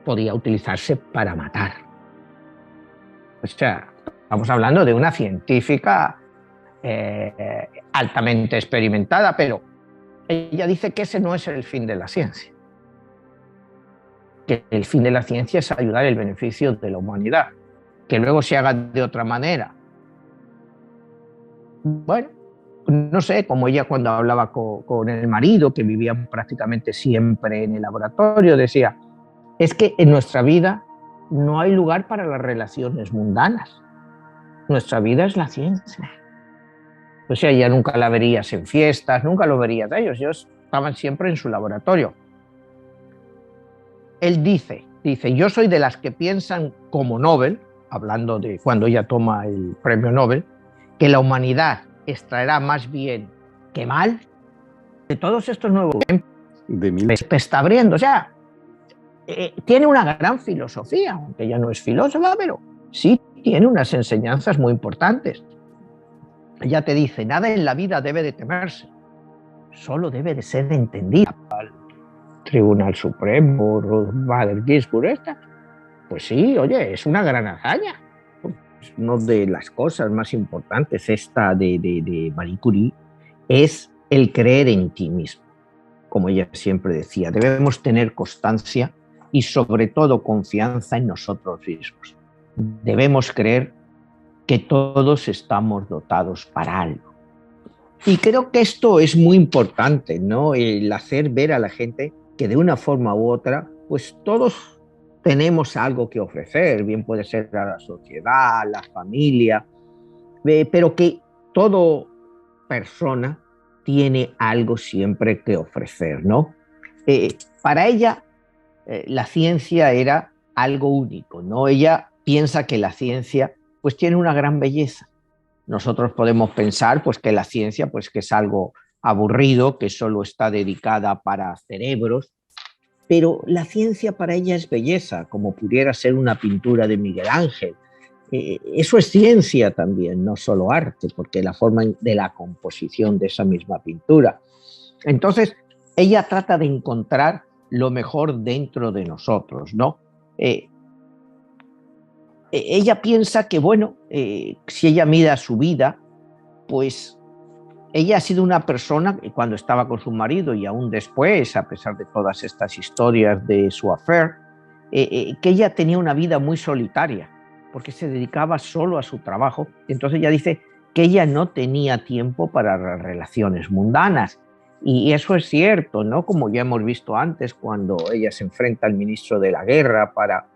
podía utilizarse para matar. O sea, estamos hablando de una científica altamente experimentada, pero ella dice que ese no es el fin de la ciencia. Que el fin de la ciencia es ayudar el beneficio de la humanidad. Que luego se haga de otra manera. Bueno, no sé, como ella cuando hablaba con el marido, que vivía prácticamente siempre en el laboratorio, decía, es que en nuestra vida no hay lugar para las relaciones mundanas. Nuestra vida es la ciencia. O sea, ya nunca la verías en fiestas, nunca lo verías de ellos estaban siempre en su laboratorio. Él dice, yo soy de las que piensan como Nobel, hablando de cuando ella toma el premio Nobel, que la humanidad extraerá más bien que mal de todos estos nuevos que está abriendo. O sea, tiene una gran filosofía, aunque ella no es filósofa, pero sí tiene unas enseñanzas muy importantes. Ella te dice, nada en la vida debe de temerse, solo debe de ser entendida. Al Tribunal Supremo, Ruth Bader Ginsburg, esta, pues sí, oye, es una gran hazaña. Es una de las cosas más importantes esta de Marie Curie, es el creer en ti mismo. Como ella siempre decía, debemos tener constancia y sobre todo confianza en nosotros mismos. Debemos creer que todos estamos dotados para algo. Y creo que esto es muy importante, ¿no? El hacer ver a la gente que de una forma u otra, pues todos tenemos algo que ofrecer, bien puede ser a la sociedad, a la familia, pero que toda persona tiene algo siempre que ofrecer, ¿no? Para ella, la ciencia era algo único, ¿no? Ella piensa que la ciencia pues tiene una gran belleza. Nosotros podemos pensar pues que la ciencia pues que es algo aburrido, que solo está dedicada para cerebros, pero la ciencia para ella es belleza, como pudiera ser una pintura de Miguel Ángel. Eso es ciencia también, no solo arte, porque la forma de la composición de esa misma pintura. Entonces, ella trata de encontrar lo mejor dentro de nosotros, ¿no? Ella piensa que, bueno, si ella mira su vida, pues ella ha sido una persona que cuando estaba con su marido y aún después, a pesar de todas estas historias de su affair, que ella tenía una vida muy solitaria, porque se dedicaba solo a su trabajo. Entonces ella dice que ella no tenía tiempo para las relaciones mundanas. Y eso es cierto, ¿no? Como ya hemos visto antes, cuando ella se enfrenta al ministro de la guerra para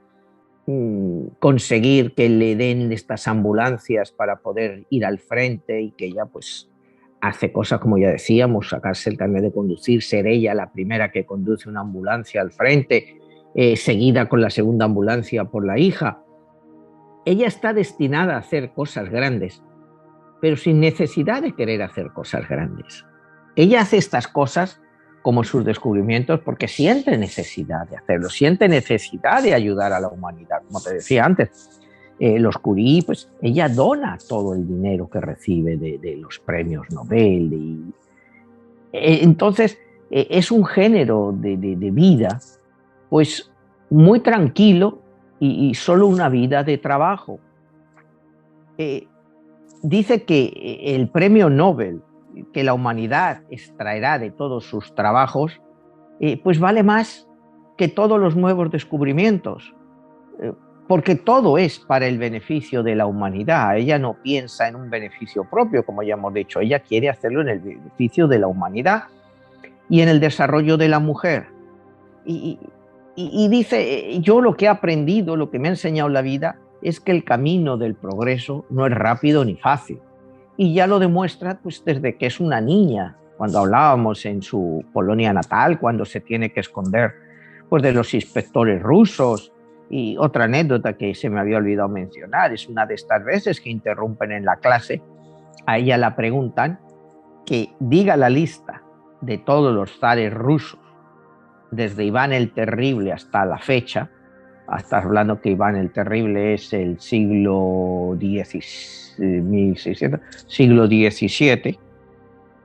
conseguir que le den estas ambulancias para poder ir al frente, y que ella pues hace cosas como ya decíamos, sacarse el carnet de conducir, ser ella la primera que conduce una ambulancia al frente, seguida con la segunda ambulancia por la hija. Ella está destinada a hacer cosas grandes, pero sin necesidad de querer hacer cosas grandes. Ella hace estas cosas como sus descubrimientos, porque siente necesidad de hacerlo, siente necesidad de ayudar a la humanidad. Como te decía antes, los Curie, pues ella dona todo el dinero que recibe de los premios Nobel. Entonces, es un género de vida, pues muy tranquilo y solo una vida de trabajo. Dice que el premio Nobel que la humanidad extraerá de todos sus trabajos, pues vale más que todos los nuevos descubrimientos, porque todo es para el beneficio de la humanidad. Ella no piensa en un beneficio propio, como ya hemos dicho, ella quiere hacerlo en el beneficio de la humanidad y en el desarrollo de la mujer. Y dice, yo lo que he aprendido, lo que me ha enseñado la vida, es que el camino del progreso no es rápido ni fácil. Y ya lo demuestra pues, desde que es una niña, cuando hablábamos en su Polonia natal, cuando se tiene que esconder pues, de los inspectores rusos. Y otra anécdota que se me había olvidado mencionar, es una de estas veces que interrumpen en la clase, a ella la preguntan que diga la lista de todos los zares rusos, desde Iván el Terrible hasta la fecha. Estás hablando que Iván el Terrible es el siglo XVII,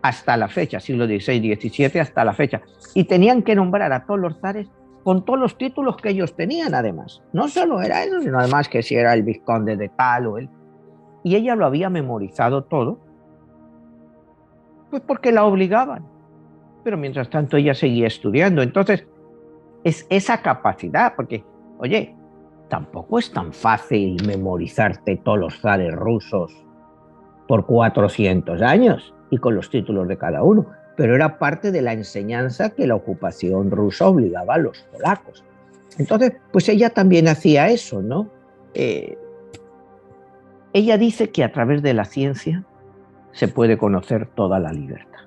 hasta la fecha, siglo XVI, XVII hasta la fecha. Y tenían que nombrar a todos los zares con todos los títulos que ellos tenían, además. No solo era eso, sino además que si era el vizconde de tal o él. Y ella lo había memorizado todo, pues porque la obligaban. Pero mientras tanto ella seguía estudiando. Entonces, es esa capacidad, porque, oye, tampoco es tan fácil memorizarte todos los zares rusos por 400 años y con los títulos de cada uno, pero era parte de la enseñanza que la ocupación rusa obligaba a los polacos. Entonces, pues ella también hacía eso, ¿no? Ella dice que a través de la ciencia se puede conocer toda la libertad,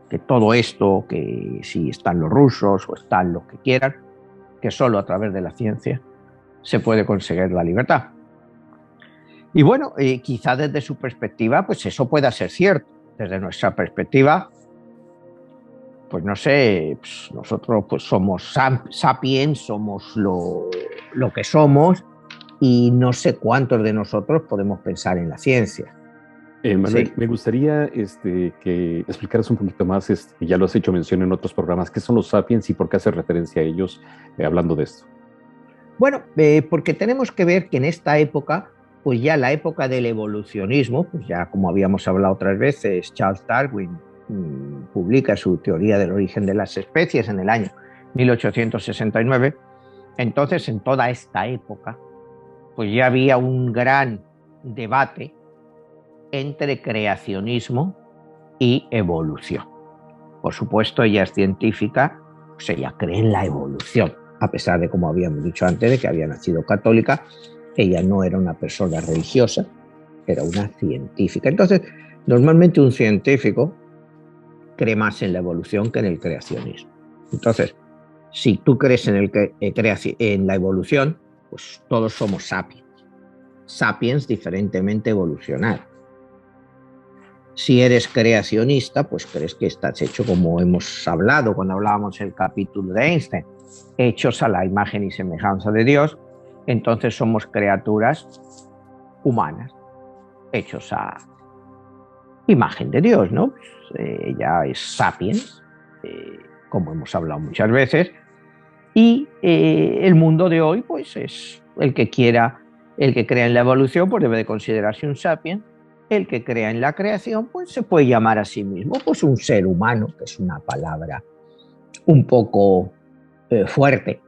que todo esto, que si están los rusos o están los que quieran, que solo a través de la ciencia se puede conseguir la libertad. Y bueno, quizá desde su perspectiva, pues eso pueda ser cierto. Desde nuestra perspectiva, pues no sé, pues nosotros pues somos sapiens, somos lo que somos, y no sé cuántos de nosotros podemos pensar en la ciencia. Manuel, Sí. me gustaría que explicaras un poquito más, ya lo has hecho mención en otros programas, qué son los sapiens y por qué haces referencia a ellos hablando de esto. Bueno, porque tenemos que ver que en esta época, pues ya la época del evolucionismo, pues ya como habíamos hablado otras veces, Charles Darwin publica su teoría del origen de las especies en el año 1869. Entonces, en toda esta época, pues ya había un gran debate entre creacionismo y evolución. Por supuesto, ella es científica, pues ella cree en la evolución, a pesar de, como habíamos dicho antes, de que había nacido católica. Ella no era una persona religiosa, era una científica. Entonces, normalmente un científico cree más en la evolución que en el creacionismo. Entonces, si tú crees en la evolución, pues todos somos sapiens. Sapiens diferentemente evolucionados. Si eres creacionista, pues crees que estás hecho, como hemos hablado cuando hablábamos el capítulo de Einstein, hechos a la imagen y semejanza de Dios. Entonces somos criaturas humanas, hechos a imagen de Dios, ¿no? Pues, ella es sapiens, como hemos hablado muchas veces, y el mundo de hoy, pues es el que crea en la evolución, pues debe de considerarse un sapiens. El que crea en la creación, pues se puede llamar a sí mismo pues un ser humano, que es una palabra un poco fuerte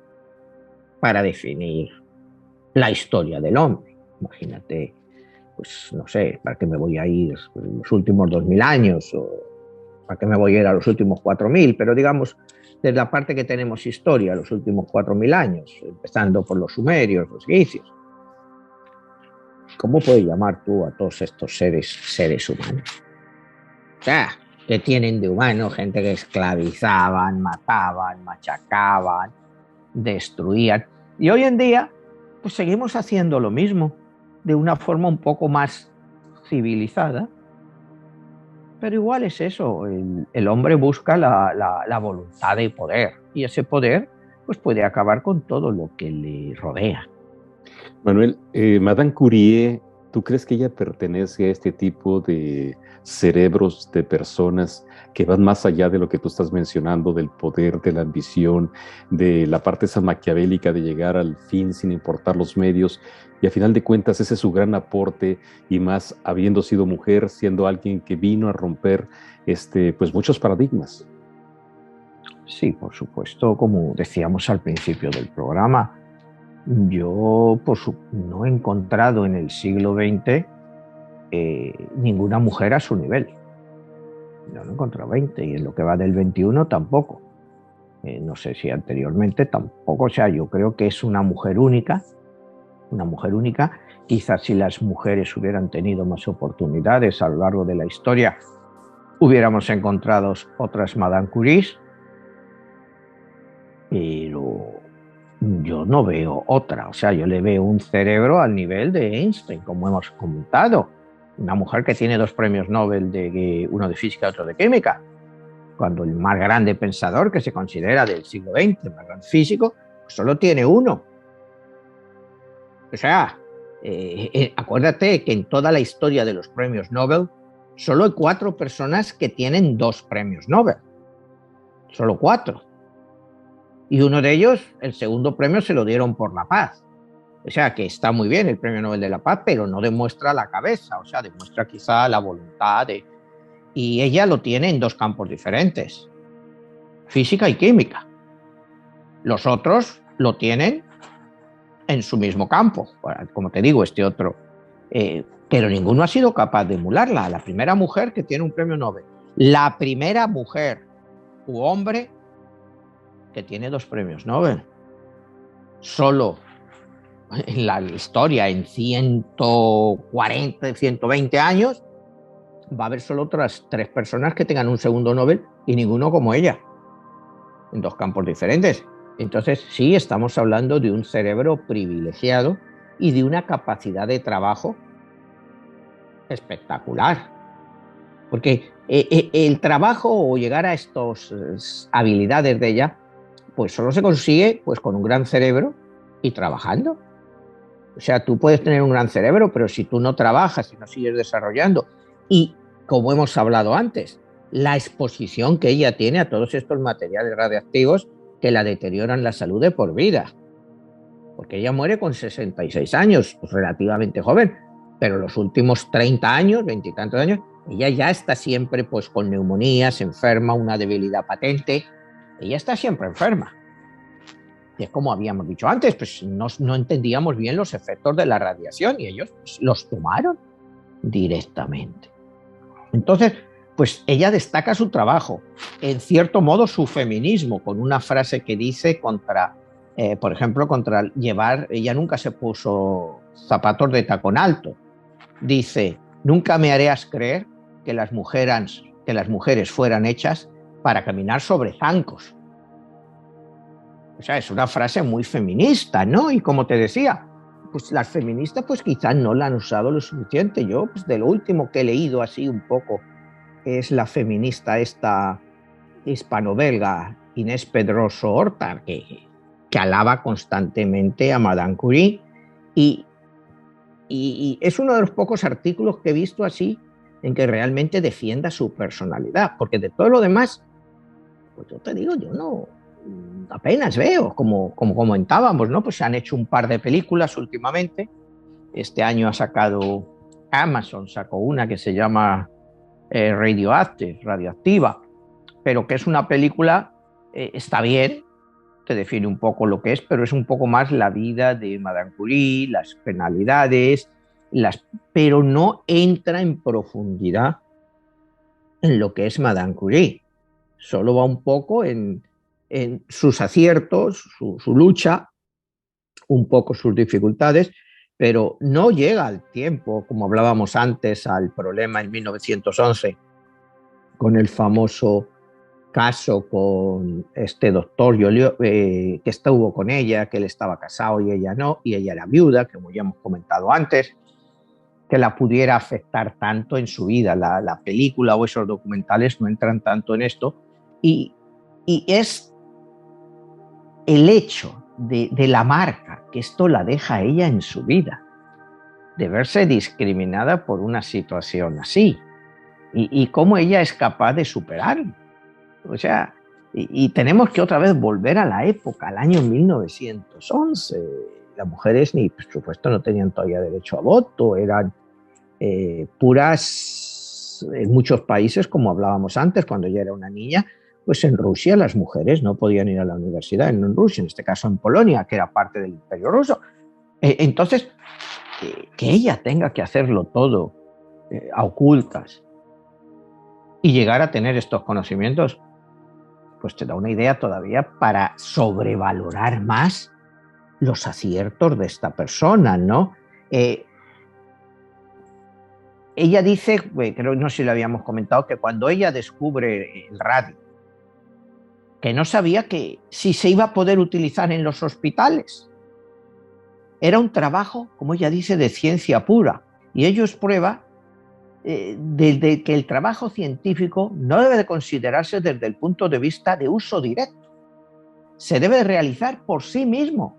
para definir la historia del hombre. Imagínate, pues no sé, ¿para qué me voy a ir los últimos 2000 años? ¿O para qué me voy a ir a los últimos 4000? Pero digamos, desde la parte que tenemos historia, los últimos 4000 años, empezando por los sumerios, los egipcios. ¿Cómo puedes llamar tú a todos estos seres humanos? O sea, ¿qué tienen de humano? Gente que esclavizaban, mataban, machacaban, destruían. Y hoy en día, pues seguimos haciendo lo mismo, de una forma un poco más civilizada, Pero igual es eso, el hombre busca la voluntad de poder, y ese poder pues puede acabar con todo lo que le rodea. Manuel, Madame Curie, ¿tú crees que ella pertenece a este tipo de cerebros de personas que van más allá de lo que tú estás mencionando, del poder, de la ambición, de la parte esa maquiavélica de llegar al fin sin importar los medios? Y a final de cuentas ese es su gran aporte, y más habiendo sido mujer, siendo alguien que vino a romper pues muchos paradigmas. Sí, por supuesto, como decíamos al principio del programa, yo no he encontrado en el siglo XX ninguna mujer a su nivel. Yo no he encontrado 20 y en lo que va del 21 tampoco. No sé si anteriormente tampoco. O sea, yo creo que es una mujer única, una mujer única. Quizás si las mujeres hubieran tenido más oportunidades a lo largo de la historia, hubiéramos encontrado otras Madame Curie, pero yo no veo otra. O sea, yo le veo un cerebro al nivel de Einstein, como hemos comentado. Una mujer que tiene 2 premios Nobel, uno de física y otro de química, cuando el más grande pensador que se considera del siglo XX, el más gran físico, pues solo tiene uno. O sea, acuérdate que en toda la historia de los premios Nobel solo hay 4 personas que tienen 2 premios Nobel. Solo 4. Y uno de ellos, el segundo premio, se lo dieron por la paz. O sea, que está muy bien el premio Nobel de la Paz, pero no demuestra la cabeza, o sea, demuestra quizá la voluntad. Y ella lo tiene en 2 campos diferentes, física y química. Los otros lo tienen en su mismo campo, como te digo, este otro. Pero ninguno ha sido capaz de emularla. La primera mujer que tiene un premio Nobel, la primera mujer u hombre que tiene 2 premios Nobel. Solo en la historia, en 140, 120 años, va a haber solo otras 3 personas que tengan un segundo Nobel y ninguno como ella, en 2 campos diferentes. Entonces, sí, estamos hablando de un cerebro privilegiado y de una capacidad de trabajo espectacular. Porque el trabajo o llegar a estas habilidades de ella, pues solo se consigue pues con un gran cerebro y trabajando. O sea, tú puedes tener un gran cerebro, pero si tú no trabajas y no sigues desarrollando, y como hemos hablado antes, la exposición que ella tiene a todos estos materiales radiactivos que la deterioran la salud de por vida. Porque ella muere con 66 años, pues relativamente joven, pero los últimos 30 años, 20 y tantos años, ella ya está siempre pues con neumonías, enferma, una debilidad patente, ella está siempre enferma. Y es como habíamos dicho antes, pues no entendíamos bien los efectos de la radiación y ellos pues, los tomaron directamente. Entonces, pues ella destaca su trabajo, en cierto modo su feminismo, con una frase que dice por ejemplo, contra llevar, ella nunca se puso zapatos de tacón alto. Dice, nunca me harías creer que las mujeres fueran hechas para caminar sobre zancos. O sea, es una frase muy feminista, ¿no? Y como te decía, pues las feministas pues quizás no la han usado lo suficiente. Yo, pues de lo último que he leído así un poco, es la feminista esta hispano-belga Inés Pedroso Horta, que alaba constantemente a Madame Curie y, y es uno de los pocos artículos que he visto así en que realmente defienda su personalidad, porque de todo lo demás, pues yo te digo, yo no apenas veo, como comentábamos, ¿no? Pues se han hecho un par de películas últimamente. Este año ha sacado Amazon, sacó una que se llama Radioactiva, pero que es una película, está bien, te define un poco lo que es, pero es un poco más la vida de Madame Curie, las penalidades, pero no entra en profundidad en lo que es Madame Curie. Solo va un poco en sus aciertos, su lucha, un poco sus dificultades, pero no llega al tiempo, como hablábamos antes, al problema en 1911 con el famoso caso con este doctor que estuvo con ella, que él estaba casado y ella no, y ella era viuda, como ya hemos comentado antes, que la pudiera afectar tanto en su vida. La película o esos documentales no entran tanto en esto, y es el hecho de la marca que esto la deja a ella en su vida, de verse discriminada por una situación así, y cómo ella es capaz de superarlo. O sea, y tenemos que otra vez volver a la época, al año 1911. Las mujeres, ni por supuesto, no tenían todavía derecho a voto, eran puras, en muchos países, como hablábamos antes, cuando ella era una niña, pues en Rusia las mujeres no podían ir a la universidad, en Rusia, en este caso en Polonia, que era parte del Imperio Ruso. Entonces, que ella tenga que hacerlo todo a ocultas y llegar a tener estos conocimientos, pues te da una idea todavía para sobrevalorar más los aciertos de esta persona, ¿no? Ella dice, creo, no sé si lo habíamos comentado, que cuando ella descubre el radio, que no sabía que si se iba a poder utilizar en los hospitales. Era un trabajo, como ella dice, de ciencia pura. Y ello es prueba de que el trabajo científico no debe de considerarse desde el punto de vista de uso directo. Se debe de realizar por sí mismo,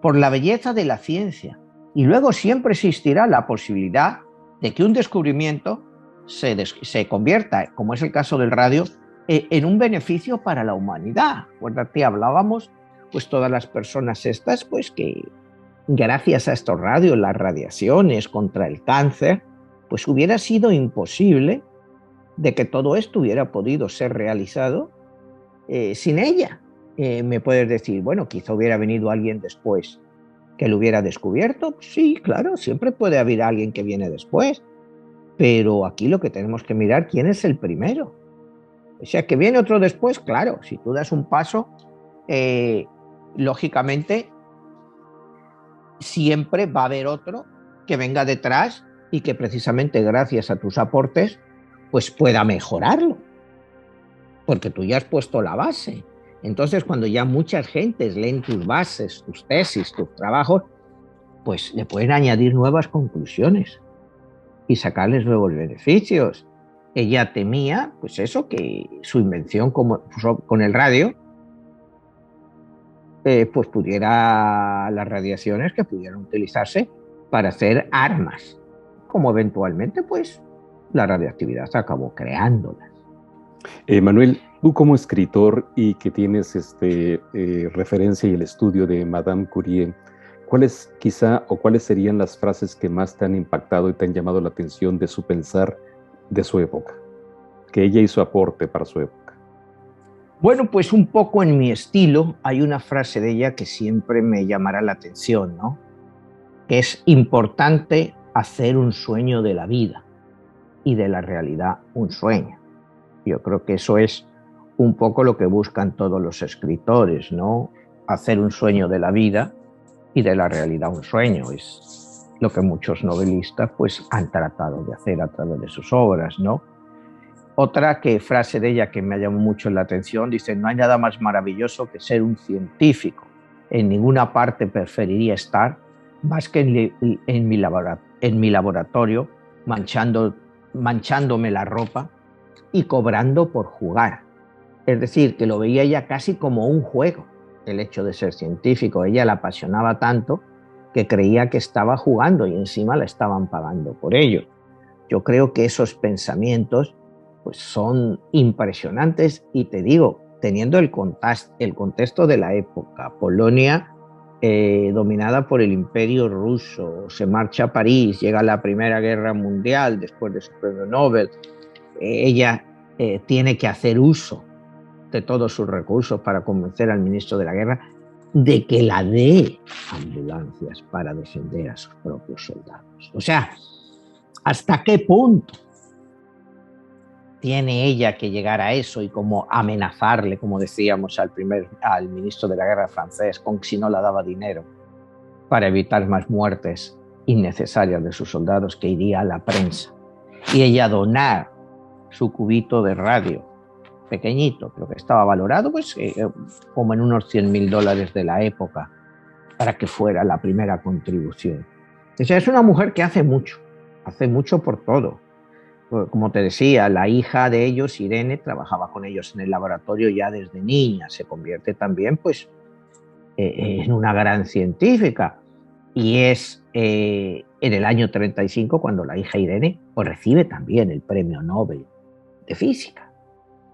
por la belleza de la ciencia. Y luego siempre existirá la posibilidad de que un descubrimiento se convierta, como es el caso del radio, en un beneficio para la humanidad. Acuérdate, hablábamos, pues todas las personas estas, pues que gracias a estos radios, las radiaciones contra el cáncer, pues hubiera sido imposible de que todo esto hubiera podido ser realizado sin ella. Me puedes decir, bueno, quizá hubiera venido alguien después que lo hubiera descubierto. Sí, claro, siempre puede haber alguien que viene después, pero aquí lo que tenemos que mirar, ¿quién es el primero? O sea, que viene otro después, claro, si tú das un paso, lógicamente siempre va a haber otro que venga detrás y que precisamente gracias a tus aportes pues pueda mejorarlo, porque tú ya has puesto la base. Entonces, cuando ya muchas gentes leen tus bases, tus tesis, tus trabajos, pues le pueden añadir nuevas conclusiones y sacarles nuevos beneficios. Ella temía, pues eso, que su invención con el radio, pues pudiera, las radiaciones que pudieran utilizarse para hacer armas, como eventualmente, pues, la radioactividad se acabó creándolas. Manuel, tú como escritor y que tienes referencia y el estudio de Madame Curie, ¿cuáles quizá o cuáles serían las frases que más te han impactado y te han llamado la atención de su pensar de su época? Que ella hizo aporte para su época. Bueno, pues un poco en mi estilo hay una frase de ella que siempre me llamará la atención, ¿no? Que es importante hacer un sueño de la vida y de la realidad un sueño. Yo creo que eso es un poco lo que buscan todos los escritores, ¿no? Hacer un sueño de la vida y de la realidad un sueño. Es lo que muchos novelistas pues han tratado de hacer a través de sus obras, ¿no? Otra frase de ella que me ha llamado mucho la atención, dice: no hay nada más maravilloso que ser un científico. En ninguna parte preferiría estar más que en mi laboratorio, manchándome la ropa y cobrando por jugar. Es decir, que lo veía ella casi como un juego, el hecho de ser científico. Ella la apasionaba tanto que creía que estaba jugando y encima la estaban pagando por ello. Yo creo que esos pensamientos pues son impresionantes, y te digo, teniendo el contexto de la época, Polonia dominada por el Imperio Ruso, se marcha a París, llega la Primera Guerra Mundial después de su premio Nobel, ella tiene que hacer uso de todos sus recursos para convencer al ministro de la guerra de que la dé ambulancias para defender a sus propios soldados. O sea, ¿hasta qué punto tiene ella que llegar a eso y como amenazarle, como decíamos, al ministro de la guerra francés, con que si no le daba dinero para evitar más muertes innecesarias de sus soldados, que iría a la prensa? Y ella donar su cubito de radio, pequeñito, pero que estaba valorado pues como en unos $100.000 de la época, para que fuera la primera contribución. O sea, es una mujer que hace mucho, hace mucho por todo. Como te decía, la hija de ellos, Irene, trabajaba con ellos en el laboratorio ya desde niña, se convierte también pues en una gran científica y es en el año 35 cuando la hija Irene pues, recibe también el premio Nobel de Física,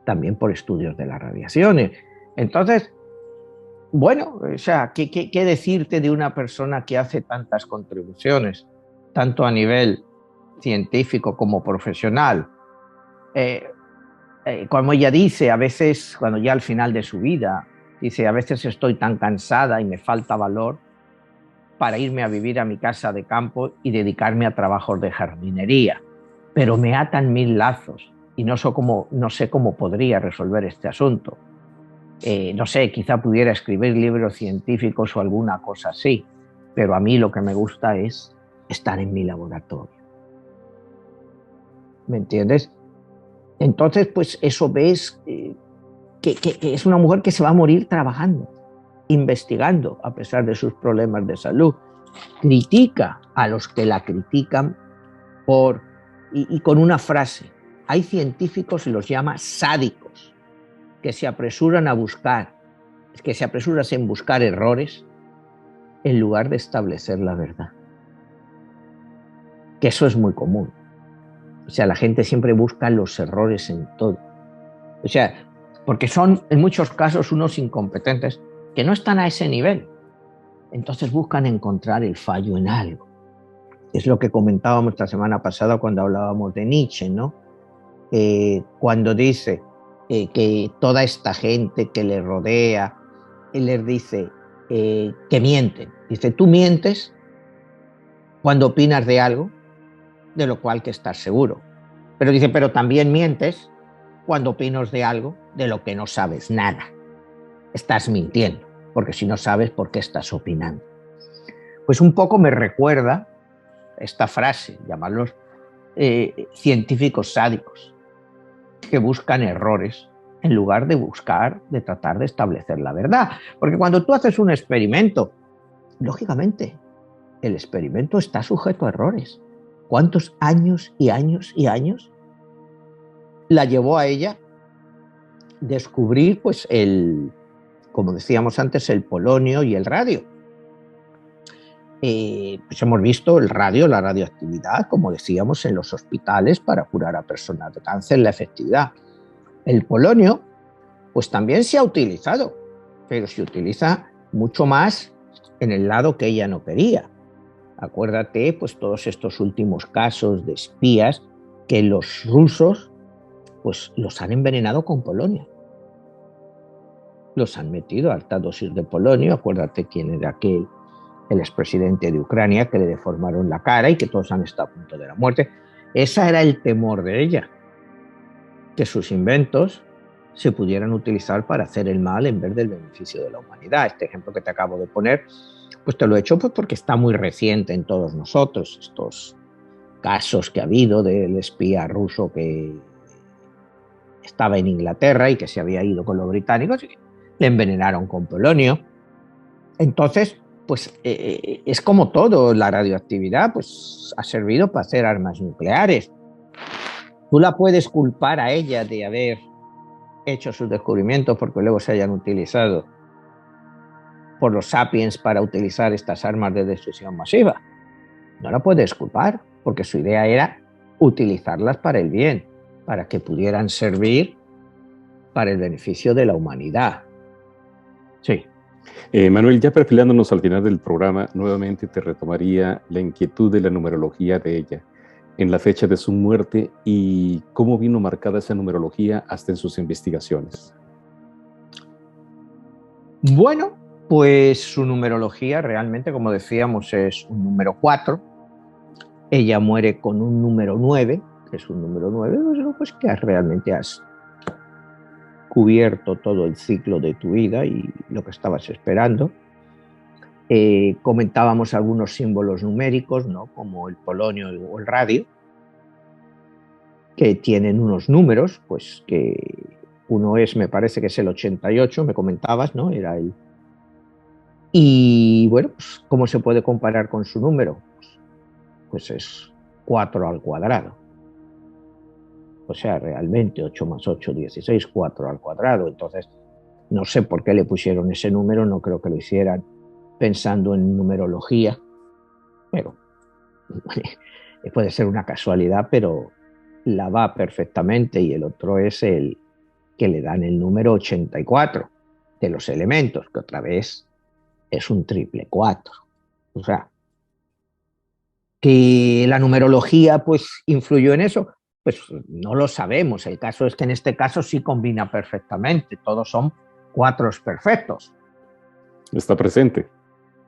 también por estudios de las radiaciones. Entonces, bueno, o sea, ¿qué decirte de una persona que hace tantas contribuciones, tanto a nivel científico como profesional? Eh, Como ella dice, a veces, cuando ya al final de su vida, dice, a veces estoy tan cansada y me falta valor para irme a vivir a mi casa de campo y dedicarme a trabajos de jardinería, pero me atan mil lazos y no sé cómo podría resolver este asunto. No sé, quizá pudiera escribir libros científicos o alguna cosa así, pero a mí lo que me gusta es estar en mi laboratorio. ¿Me entiendes? Entonces, pues eso ves que es una mujer que se va a morir trabajando, investigando, a pesar de sus problemas de salud. Critica a los que la critican y con una frase. Hay científicos, los llama sádicos, que se apresuran en buscar errores en lugar de establecer la verdad. Que eso es muy común. O sea, la gente siempre busca los errores en todo. O sea, porque son en muchos casos unos incompetentes que no están a ese nivel. Entonces buscan encontrar el fallo en algo. Es lo que comentábamos la semana pasada cuando hablábamos de Nietzsche, ¿no? Cuando dice que toda esta gente que le rodea, él les dice que mienten. Dice, tú mientes cuando opinas de algo de lo cual que estás seguro. Pero dice, pero también mientes cuando opinas de algo de lo que no sabes nada. Estás mintiendo, porque si no sabes por qué estás opinando. Pues un poco me recuerda esta frase, llamarlos científicos sádicos, que buscan errores en lugar de tratar de establecer la verdad. Porque cuando tú haces un experimento, lógicamente, el experimento está sujeto a errores. ¿Cuántos años y años y años la llevó a ella descubrir, pues, como decíamos antes, el polonio y el radio? Pues hemos visto el radio, la radioactividad, como decíamos, en los hospitales para curar a personas de cáncer, la efectividad. El polonio, pues también se ha utilizado, pero se utiliza mucho más en el lado que ella no quería. Acuérdate, pues todos estos últimos casos de espías que los rusos, pues los han envenenado con polonio. Los han metido a alta dosis de polonio. Acuérdate quién era el expresidente de Ucrania, que le deformaron la cara y que todos han estado a punto de la muerte. Ese era el temor de ella, que sus inventos se pudieran utilizar para hacer el mal en vez del beneficio de la humanidad. Este ejemplo que te acabo de poner, pues te lo he hecho pues porque está muy reciente en todos nosotros, estos casos que ha habido del espía ruso que estaba en Inglaterra y que se había ido con los británicos y le envenenaron con polonio. Entonces, pues es como todo, la radioactividad pues ha servido para hacer armas nucleares. Tú la puedes culpar a ella de haber hecho sus descubrimientos porque luego se hayan utilizado por los sapiens para utilizar estas armas de destrucción masiva. No la puedes culpar porque su idea era utilizarlas para el bien, para que pudieran servir para el beneficio de la humanidad. Sí. Manuel, ya perfilándonos al final del programa, nuevamente te retomaría la inquietud de la numerología de ella en la fecha de su muerte y cómo vino marcada esa numerología hasta en sus investigaciones. Bueno, pues su numerología realmente, como decíamos, es un número 4. Ella muere con un número 9, que es un número 9, pues que realmente has cubierto todo el ciclo de tu vida y lo que estabas esperando. Comentábamos algunos símbolos numéricos, ¿no? Como el polonio o el radio, que tienen unos números, pues que uno es, me parece que es el 88, me comentabas, ¿no? Era el... Y bueno, pues, ¿cómo se puede comparar con su número? Pues es 4 al cuadrado. O sea, realmente 8 más 8, 16, 4 al cuadrado. Entonces, no sé por qué le pusieron ese número, no creo que lo hicieran pensando en numerología, pero puede ser una casualidad, pero la va perfectamente. Y el otro es el que le dan el número 84 de los elementos, que otra vez es un triple 4. O sea, que la numerología pues influyó en eso, pues no lo sabemos. El caso es que en este caso sí combina perfectamente, todos son cuatros perfectos. Está presente.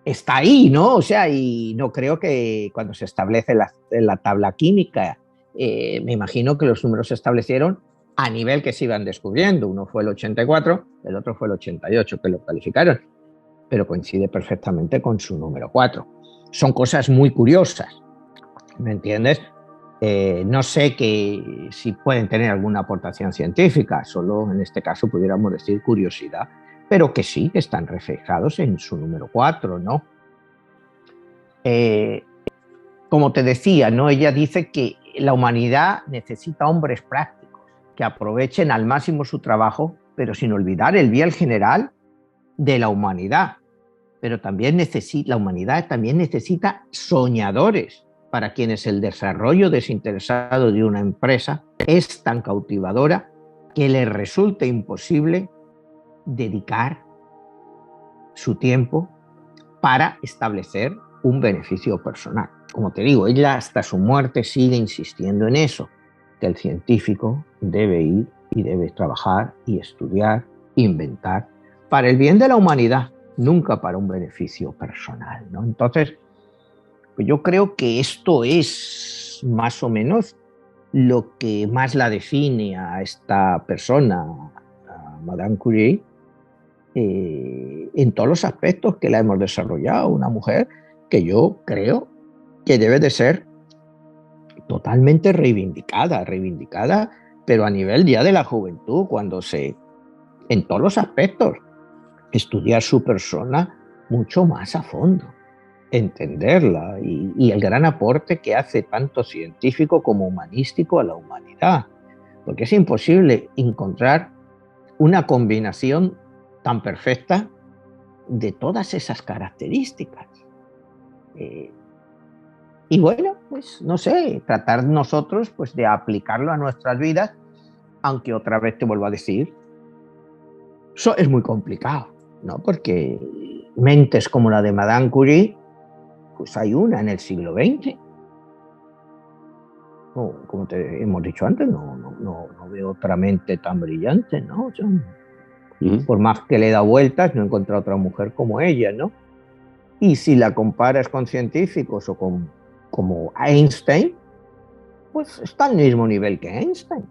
Está ahí, ¿no? O sea, y no creo que cuando se establece la tabla química, me imagino que los números se establecieron a nivel que se iban descubriendo. Uno fue el 84, el otro fue el 88, que lo calificaron, pero coincide perfectamente con su número 4. Son cosas muy curiosas, ¿me entiendes? No sé si pueden tener alguna aportación científica, solo en este caso pudiéramos decir curiosidad, pero que sí, que están reflejados en su número 4, ¿no? Como te decía, ¿no? Ella dice que la humanidad necesita hombres prácticos, que aprovechen al máximo su trabajo, pero sin olvidar el bien general de la humanidad. Pero también la humanidad también necesita soñadores, para quienes el desarrollo desinteresado de una empresa es tan cautivadora que les resulta imposible dedicar su tiempo para establecer un beneficio personal. Como te digo, ella hasta su muerte sigue insistiendo en eso, que el científico debe ir y debe trabajar y estudiar, inventar, para el bien de la humanidad, nunca para un beneficio personal, ¿no? Entonces, pues yo creo que esto es más o menos lo que más la define a esta persona, a Madame Curie, en todos los aspectos que la hemos desarrollado. Una mujer que yo creo que debe de ser totalmente reivindicada, pero a nivel ya de la juventud, en todos los aspectos, estudiar su persona mucho más a fondo, entenderla y el gran aporte que hace tanto científico como humanístico a la humanidad, porque es imposible encontrar una combinación tan perfecta de todas esas características. Y bueno, pues no sé, tratar nosotros pues de aplicarlo a nuestras vidas, aunque otra vez te vuelvo a decir, eso es muy complicado, ¿no? Porque mentes como la de Madame Curie, pues hay una en el siglo XX. No, como te hemos dicho antes, no veo otra mente tan brillante, ¿no? O sea, por más que le da vueltas, no he encontrado otra mujer como ella, ¿no? Y si la comparas con científicos o como Einstein, pues está al mismo nivel que Einstein.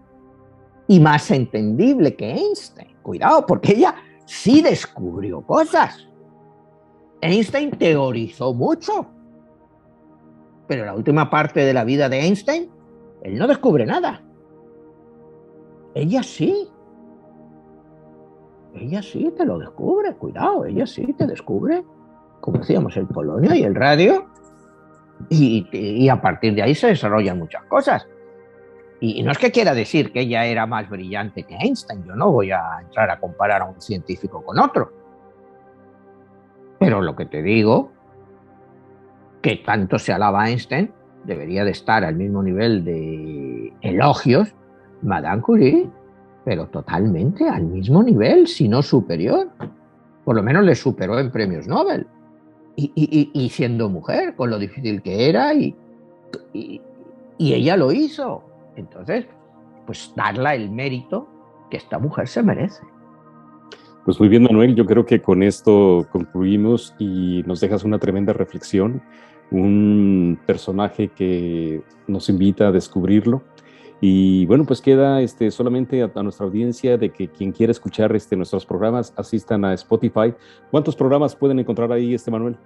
Y más entendible que Einstein. Cuidado, porque ella sí descubrió cosas. Einstein teorizó mucho. Pero en la última parte de la vida de Einstein, él no descubre nada. Ella sí. Ella sí te lo descubre, cuidado, ella sí te descubre, como decíamos, el polonio y el radio, y a partir de ahí se desarrollan muchas cosas. Y no es que quiera decir que ella era más brillante que Einstein, yo no voy a entrar a comparar a un científico con otro. Pero lo que te digo, que tanto se alaba a Einstein, debería de estar al mismo nivel de elogios Madame Curie, pero totalmente al mismo nivel, si no superior. Por lo menos le superó en premios Nobel. Y siendo mujer, con lo difícil que era, y ella lo hizo. Entonces, pues darle el mérito que esta mujer se merece. Pues muy bien, Manuel, yo creo que con esto concluimos y nos dejas una tremenda reflexión, un personaje que nos invita a descubrirlo. Y bueno, pues queda solamente a nuestra audiencia de que quien quiera escuchar nuestros programas asistan a Spotify. ¿Cuántos programas pueden encontrar ahí, Manuel?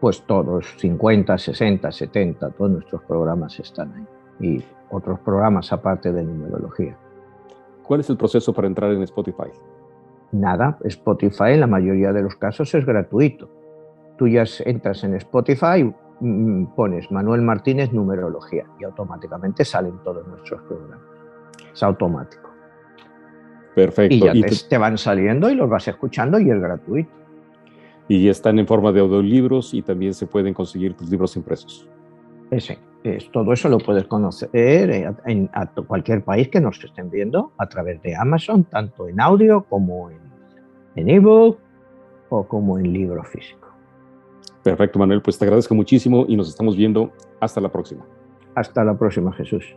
Pues todos, 50, 60, 70, todos nuestros programas están ahí. Y otros programas aparte de numerología. ¿Cuál es el proceso para entrar en Spotify? Nada, Spotify en la mayoría de los casos es gratuito. Tú ya entras en Spotify, pones Manuel Martínez numerología y automáticamente salen todos nuestros programas. Es automático. Perfecto. Y ya te van saliendo y los vas escuchando y es gratuito. Y están en forma de audiolibros y también se pueden conseguir tus libros impresos. Todo eso lo puedes conocer a cualquier país que nos estén viendo a través de Amazon, tanto en audio como en ebook o como en libro físico. Perfecto, Manuel. Pues te agradezco muchísimo y nos estamos viendo. Hasta la próxima. Hasta la próxima, Jesús.